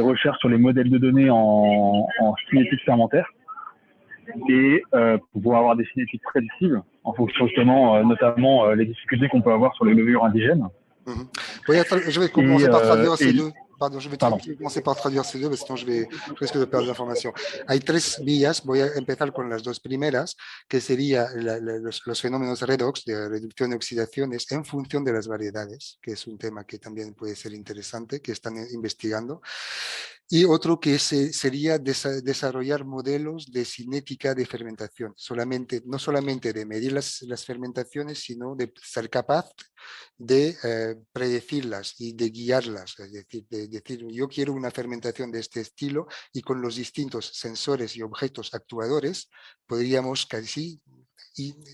recherches sur les modèles de données en cinétique fermentaire et pouvoir avoir des cinétiques prédictibles en fonction justement, notamment les difficultés qu'on peut avoir sur les levures indigènes. Je vais commencer par traduire ces deux. Pardon, je vais commencer par traduire ces deux, parce que sinon je risque de perdre l'información. Hay tres vías, voy a empezar con las dos primeras, que sería los fenómenos redox, de reducción y oxidaciones, en función de las variedades, que es un tema que también puede ser interesante, que están investigando. Y otro que sería desarrollar modelos de cinética de fermentación, no solamente de medir las fermentaciones, sino de ser capaz de predecirlas y de guiarlas, es decir, de decir yo quiero una fermentación de este estilo, y con los distintos sensores y objetos actuadores podríamos casi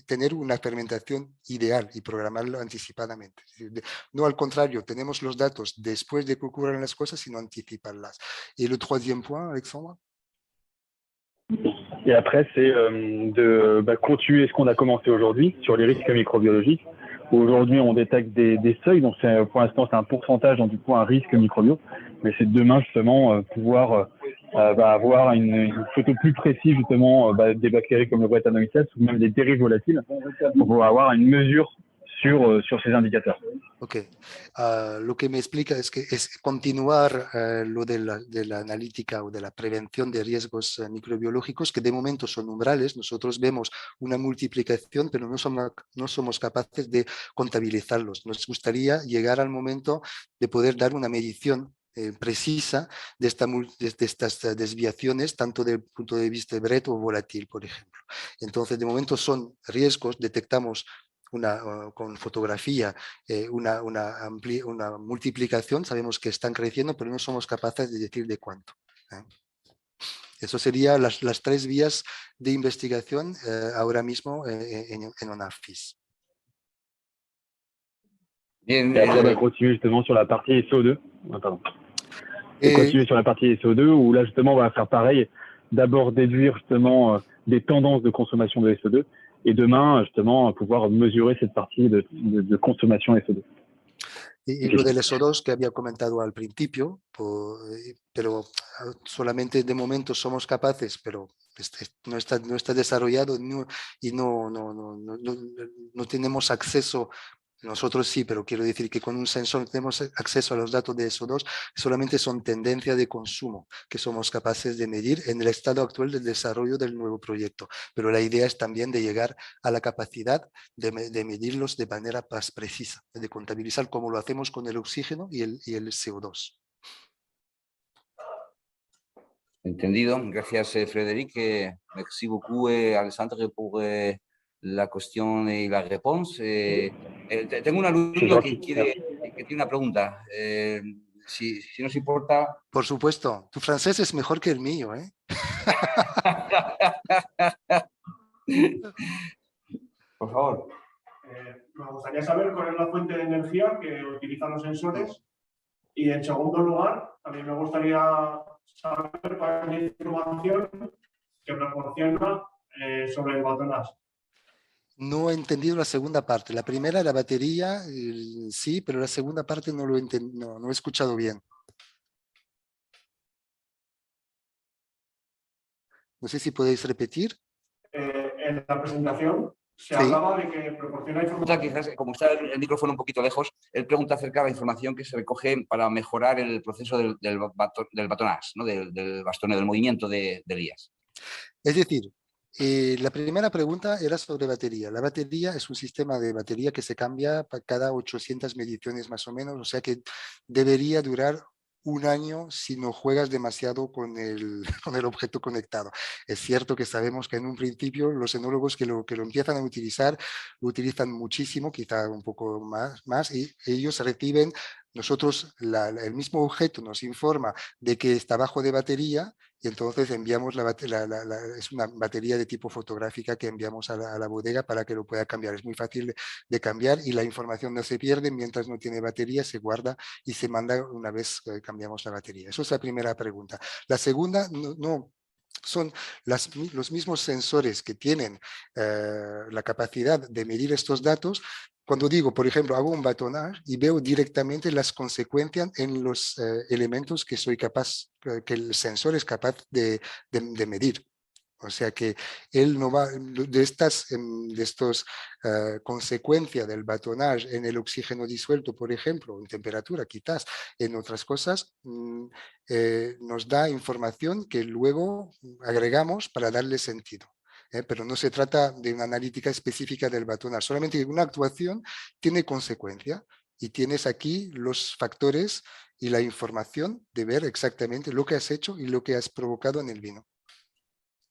tener una fermentación ideal y programarlo anticipadamente. No al contrario, tenemos los datos después de que ocurran las cosas, sino anticiparlas. Et le troisième point, Alexandre? Et après, c'est de continuer ce qu'on a commencé aujourd'hui sur les risques microbiologiques. Aujourd'hui, on détecte des seuils, donc pour l'instant, c'est un pourcentage, donc du coup, un risque microbio. Mais c'est demain, justement, pouvoir avoir une photo plus précise, justement, des bactéries comme le Brettanomyces ou même des dérives volatiles, pour pouvoir avoir une mesure sur ces indicateurs. Ok. Lo que me explica es que es continuar lo de la analítica o de la prevención de riesgos microbiológicos, que de momento son umbrales. Nosotros vemos una multiplicación, pero no somos capaces de contabilizarlos. Nos gustaría llegar al momento de poder dar una medición precisa de estas desviaciones, tanto del punto de vista de Brett o volátil, por ejemplo. Entonces, de momento son riesgos, detectamos con fotografía una multiplicación, sabemos que están creciendo, pero no somos capaces de decir de cuánto. Eso serían las tres vías de investigación ahora mismo en ONAFIS. Bien, et après, on va continuer justement sur la partie SO2. Pardon. Et continuer sur la partie SO2, où là justement on va faire pareil, d'abord déduire justement des tendances de consommation de SO2, et demain, justement, pouvoir mesurer cette partie de consommation SO2. Y lo del SO2 que había comentado al principio, pero solamente de momento somos capaces, pero no está desarrollado y no tenemos acceso. Nosotros sí, pero quiero decir que con un sensor tenemos acceso a los datos de SO2, solamente son tendencias de consumo que somos capaces de medir en el estado actual del desarrollo del nuevo proyecto. Pero la idea es también de llegar a la capacidad de medirlos de manera más precisa, de contabilizar como lo hacemos con el oxígeno y el CO2. Entendido. Gracias, Frédéric. Merci beaucoup, Alexandre, pour la cuestión y la respuesta. Tengo un alumno que tiene una pregunta. Si nos importa. Por supuesto. Tu francés es mejor que el mío, ¿eh? Por favor. Me gustaría saber cuál es la fuente de energía que utilizan los sensores y, en segundo lugar, también me gustaría saber cuál es la información que proporciona sobre el batonage. No he entendido la segunda parte. La primera, la batería, sí, pero la segunda parte no lo no he escuchado bien. No sé si podéis repetir. En la presentación se Sí. hablaba de que proporciona información. Quizás, como está el micrófono un poquito lejos, él pregunta acerca de la información que se recoge para mejorar el proceso del batonage, ¿no? del bastoneo, del movimiento de Elías. Es decir, la primera pregunta era sobre batería. La batería es un sistema de batería que se cambia cada 800 mediciones más o menos, o sea que debería durar un año si no juegas demasiado con con el objeto conectado. Es cierto que sabemos que en un principio los enólogos que lo empiezan a utilizar, lo utilizan muchísimo, quizá un poco más y ellos reciben, nosotros, el mismo objeto nos informa de que está bajo de batería y entonces enviamos es una batería de tipo fotográfica que enviamos a la bodega para que lo pueda cambiar. Es muy fácil de cambiar y la información no se pierde mientras no tiene batería, se guarda y se manda una vez que cambiamos la batería. Esa es la primera pregunta. La segunda, no son los mismos sensores que tienen la capacidad de medir estos datos. Cuando digo, por ejemplo, hago un batonage y veo directamente las consecuencias en los elementos que soy capaz, que el sensor es capaz de medir. O sea que él no va, de estos consecuencias del batonage en el oxígeno disuelto, por ejemplo, en temperatura, quizás en otras cosas, nos da información que luego agregamos para darle sentido. Pero no se trata de una analítica específica del batonage, solamente una actuación tiene consecuencia y tienes aquí los factores y la información de ver exactamente lo que has hecho y lo que has provocado en el vino.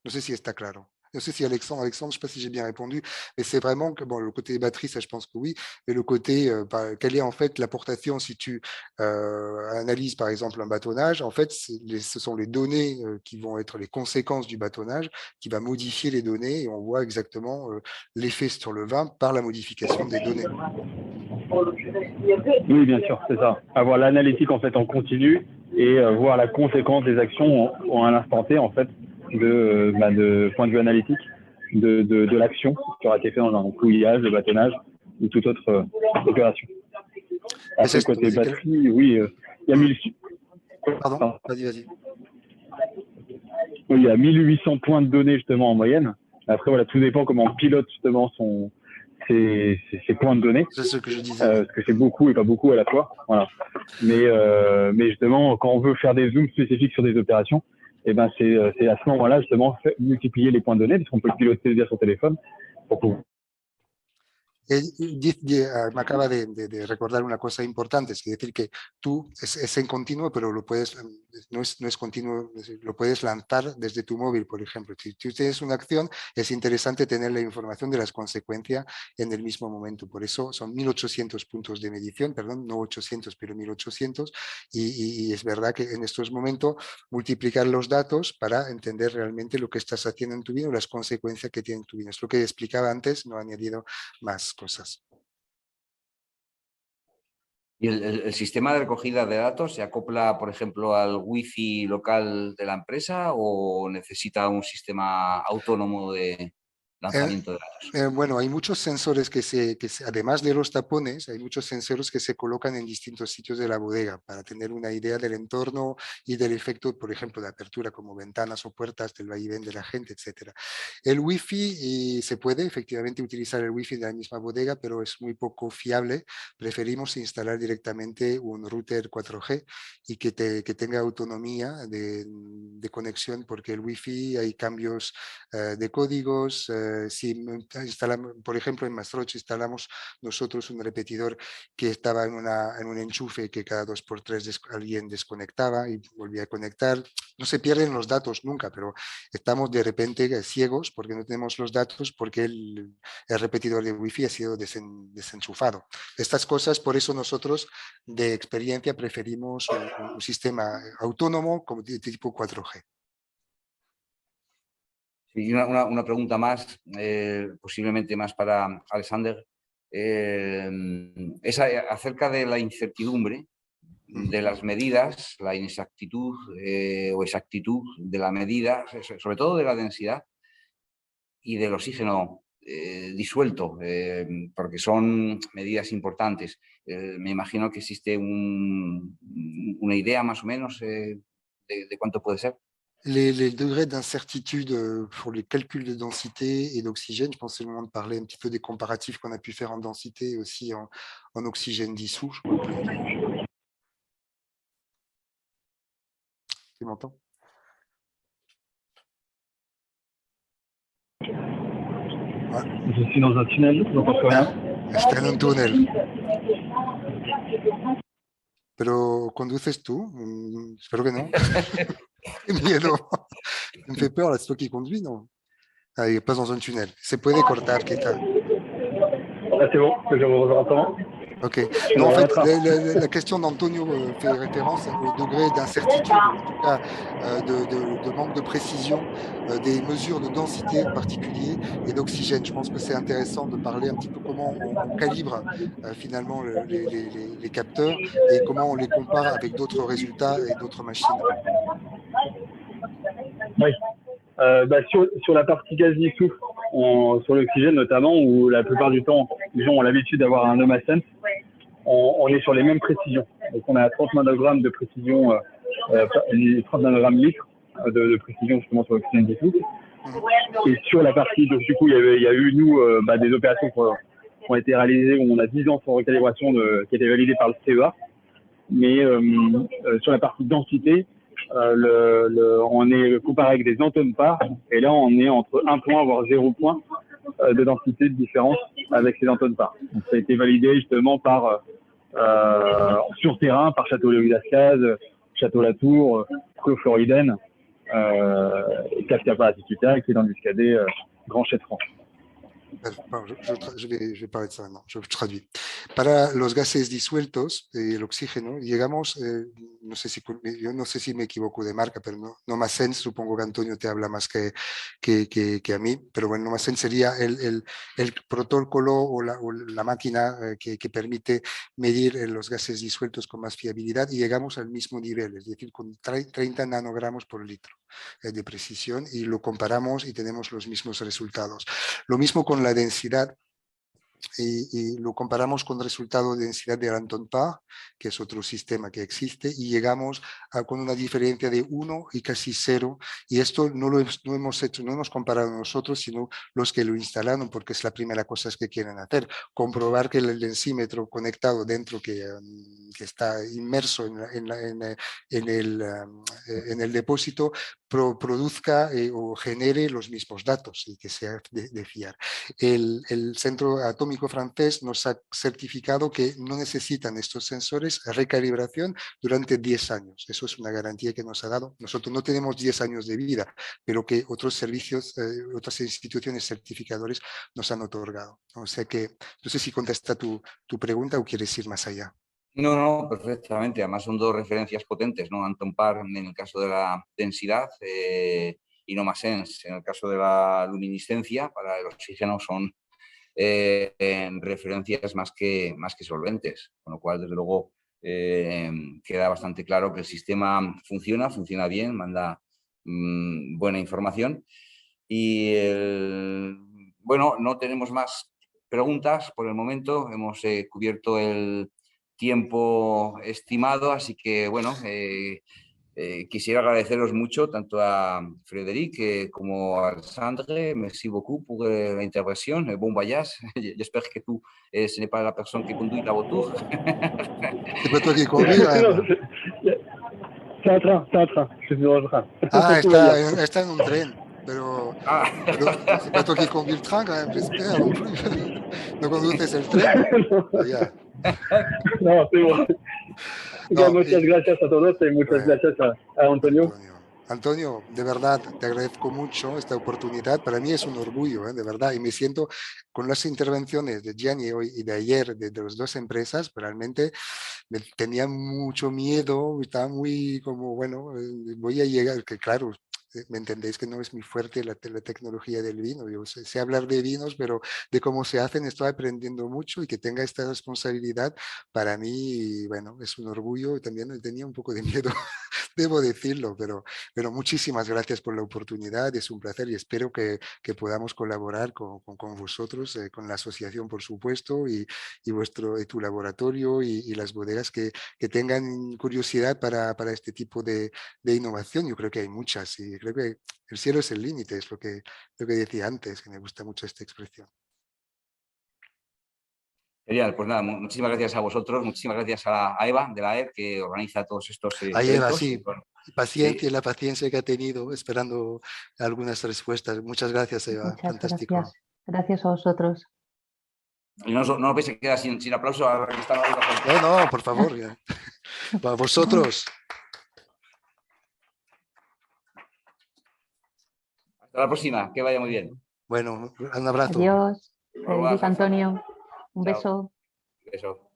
No sé si está claro. No sé si Alexandre, je ne sais pas si j'ai bien répondu, mais c'est vraiment que, bon, le côté batterie, ça je pense que oui, mais le côté, quelle est en fait l'apportation si tu analyses par exemple un bâtonnage, en fait, ce sont les données qui vont être les conséquences du bâtonnage, qui va modifier les données et on voit exactement l'effet sur le vin par la modification des données. Oui, bien sûr, c'est ça. Avoir l'analytique en fait en continu et voir la conséquence des actions à un instant T en fait. De point de vue analytique de l'action qui aura été fait dans un couillage, le bâtonnage ou toute autre opération. Après, côté batterie, oui, il y a 1000... Pardon, vas-y. Oui, il y a 1800 points de données justement en moyenne. Après, voilà, tout dépend comment on pilote justement ces points de données. C'est ce que je disais. Parce que c'est beaucoup et pas beaucoup à la fois. Voilà. Mais justement, quand on veut faire des zooms spécifiques sur des opérations, et ben c'est à ce moment-là justement multiplier les points de données, parce qu'on peut le piloter via son téléphone pour pouvoir. Me acaba de recordar una cosa importante, es decir que tú es en continuo, pero lo puedes, no es continuo, lo puedes lanzar desde tu móvil, por ejemplo. Si tú tienes una acción, es interesante tener la información de las consecuencias en el mismo momento. Por eso son 1800 puntos de medición, perdón, no 800, pero 1800. Y es verdad que en estos momentos multiplicar los datos para entender realmente lo que estás haciendo en tu vino, las consecuencias que tiene en tu vino. Es lo que explicaba antes, no he añadido más cosas. ¿Y el sistema de recogida de datos se acopla, por ejemplo, al wifi local de la empresa o necesita un sistema autónomo de lanzamiento de datos? Bueno, hay muchos sensores además de los tapones, hay muchos sensores que se colocan en distintos sitios de la bodega para tener una idea del entorno y del efecto, por ejemplo, de apertura como ventanas o puertas, del vaivén de la gente, etc. El wifi se puede efectivamente utilizar el wifi de la misma bodega, pero es muy poco fiable. Preferimos instalar directamente un router 4G y que tenga autonomía de conexión, porque el wifi hay cambios de códigos. Si instalamos, por ejemplo, en Mastroche instalamos nosotros un repetidor que estaba en un enchufe que cada 2x3 alguien desconectaba y volvía a conectar. No se pierden los datos nunca, pero estamos de repente ciegos porque no tenemos los datos porque el repetidor de Wi-Fi ha sido desenchufado. Estas cosas, por eso nosotros de experiencia preferimos un sistema autónomo como de tipo 4G. Y una pregunta más, posiblemente más para Alexander, es acerca de la incertidumbre de las medidas, la inexactitud o exactitud de la medida, sobre todo de la densidad y del oxígeno disuelto, porque son medidas importantes. Me imagino que existe una idea más o menos de cuánto puede ser. Les degrés d'incertitude pour les calculs de densité et d'oxygène, je pense que c'est le moment de parler un petit peu des comparatifs qu'on a pu faire en densité et aussi en oxygène dissous. Tu m'entends? Je suis dans un tunnel, je n'entends plus rien. Está en un túnel. Pero conduces tú, espero que no. Qué miedo. Me fait peur, là, c'est toi qui conduis, non? Ah, il passe dans un tunnel. Se puede cortar, quizá. Ah, c'est bon, je vous entends. Ok. Non, en fait, la question d'Antonio fait référence au degré d'incertitude, en tout cas de manque de précision des mesures de densité en particulier et d'oxygène. Je pense que c'est intéressant de parler un petit peu comment on calibre finalement les capteurs et comment on les compare avec d'autres résultats et d'autres machines. Oui. Sur la partie gaz dissous, sur l'oxygène notamment, où la plupart du temps, les gens ont l'habitude d'avoir un NomaSense, on est sur les mêmes précisions. Donc on a 30 nanogrammes de précision, 30 nanogrammes litres de précision justement sur l'oxygène dissous. Et sur la partie, donc du coup, il y a eu, nous, des opérations qui ont été réalisées où on a 10 ans sans recalibration qui a été validée par le CEA. Mais sur la partie densité, on est comparé avec des entonnes-parts, et là on est entre 1 point voire 0 point de densité de différence avec ces entonnes-parts. Donc ça a été validé justement par sur terrain par Château-Léo-Gascaz, Château-Latour, Clos-Floriden, Cap-Caparaticutta, qui est dans le Muscadet, Grand Chais de France. Je vais parler de ça maintenant, je traduis. Para los gases disueltos y el oxígeno, llegamos, yo no sé si me equivoco de marca, pero NomaSense, supongo que Antonio te habla más que a mí, pero bueno, NomaSense sería el protocolo o la máquina que permite medir los gases disueltos con más fiabilidad y llegamos al mismo nivel, es decir, con 30 nanogramos por litro de precisión y lo comparamos y tenemos los mismos resultados. Lo mismo con la densidad y lo comparamos con el resultado de densidad de Anton-Parr, que es otro sistema que existe, y llegamos con una diferencia de 1 y casi 0, y esto no hemos comparado nosotros, sino los que lo instalaron, porque es la primera cosa que quieren hacer, comprobar que el densímetro conectado dentro que está inmerso en el depósito produzca o genere los mismos datos y que sea de fiar. El Centro Atómico francés nos ha certificado que no necesitan estos sensores recalibración durante 10 años. Eso es una garantía que nos ha dado. Nosotros no tenemos 10 años de vida, pero que otros servicios, otras instituciones certificadores nos han otorgado. O sea que no sé si contesta tu pregunta o quieres ir más allá. No, perfectamente. Además son dos referencias potentes, ¿no? Anton-Parr en el caso de la densidad y NomaSense en el caso de la luminiscencia para el oxígeno son referencias más que solventes, con lo cual desde luego queda bastante claro que el sistema funciona bien, manda buena información y bueno, no tenemos más preguntas por el momento, hemos cubierto el tiempo estimado, así que bueno, quisiera agradeceros mucho tanto a Frédéric como a Alexandre. Merci beaucoup pour l'intervention. Bon voyage. J'espère que tu, ce n'est pas la personne qui conduit la voiture. C'est pas toi qui conduis, C'est un train. Je suis dans un train. Ah, está en un tren. Pero c'est pas toi qui conduis le train, quand même, j'espère, non plus. No conduces el tren. Ya. No, c'est bon. Muchas gracias a todos y muchas gracias a Antonio. Antonio, de verdad, te agradezco mucho esta oportunidad. Para mí es un orgullo, de verdad, y me siento con las intervenciones de Gianni hoy y de ayer de las dos empresas, realmente tenía mucho miedo, estaba muy como, bueno, voy a llegar, que claro, me entendéis que no es muy fuerte la tecnología del vino. Yo sé hablar de vinos, pero de cómo se hacen estoy aprendiendo mucho, y que tenga esta responsabilidad para mí, bueno, es un orgullo. También tenía un poco de miedo, debo decirlo, pero muchísimas gracias por la oportunidad, es un placer, y espero que podamos colaborar con vosotros, con la asociación, por supuesto, y tu laboratorio y las bodegas que tengan curiosidad para este tipo de innovación. Yo creo que hay muchas, y creo que el cielo es el límite, es lo que decía antes, que me gusta mucho esta expresión. Genial, pues nada, muchísimas gracias a vosotros, muchísimas gracias a Eva de la ED, que organiza todos estos Ahí Eva, eventos. sí, Bueno, paciencia, sí. la paciencia que ha tenido esperando algunas respuestas. Muchas gracias, Eva, Muchas fantástico. gracias. Gracias a vosotros. Y no os vais a quedar sin aplauso a que están ahí. No, por favor. Ya. Para vosotros. Hasta la próxima, que vaya muy bien. Bueno, un abrazo. Adiós. Au revoir, Federico, Antonio. Un Chao. beso. Beso.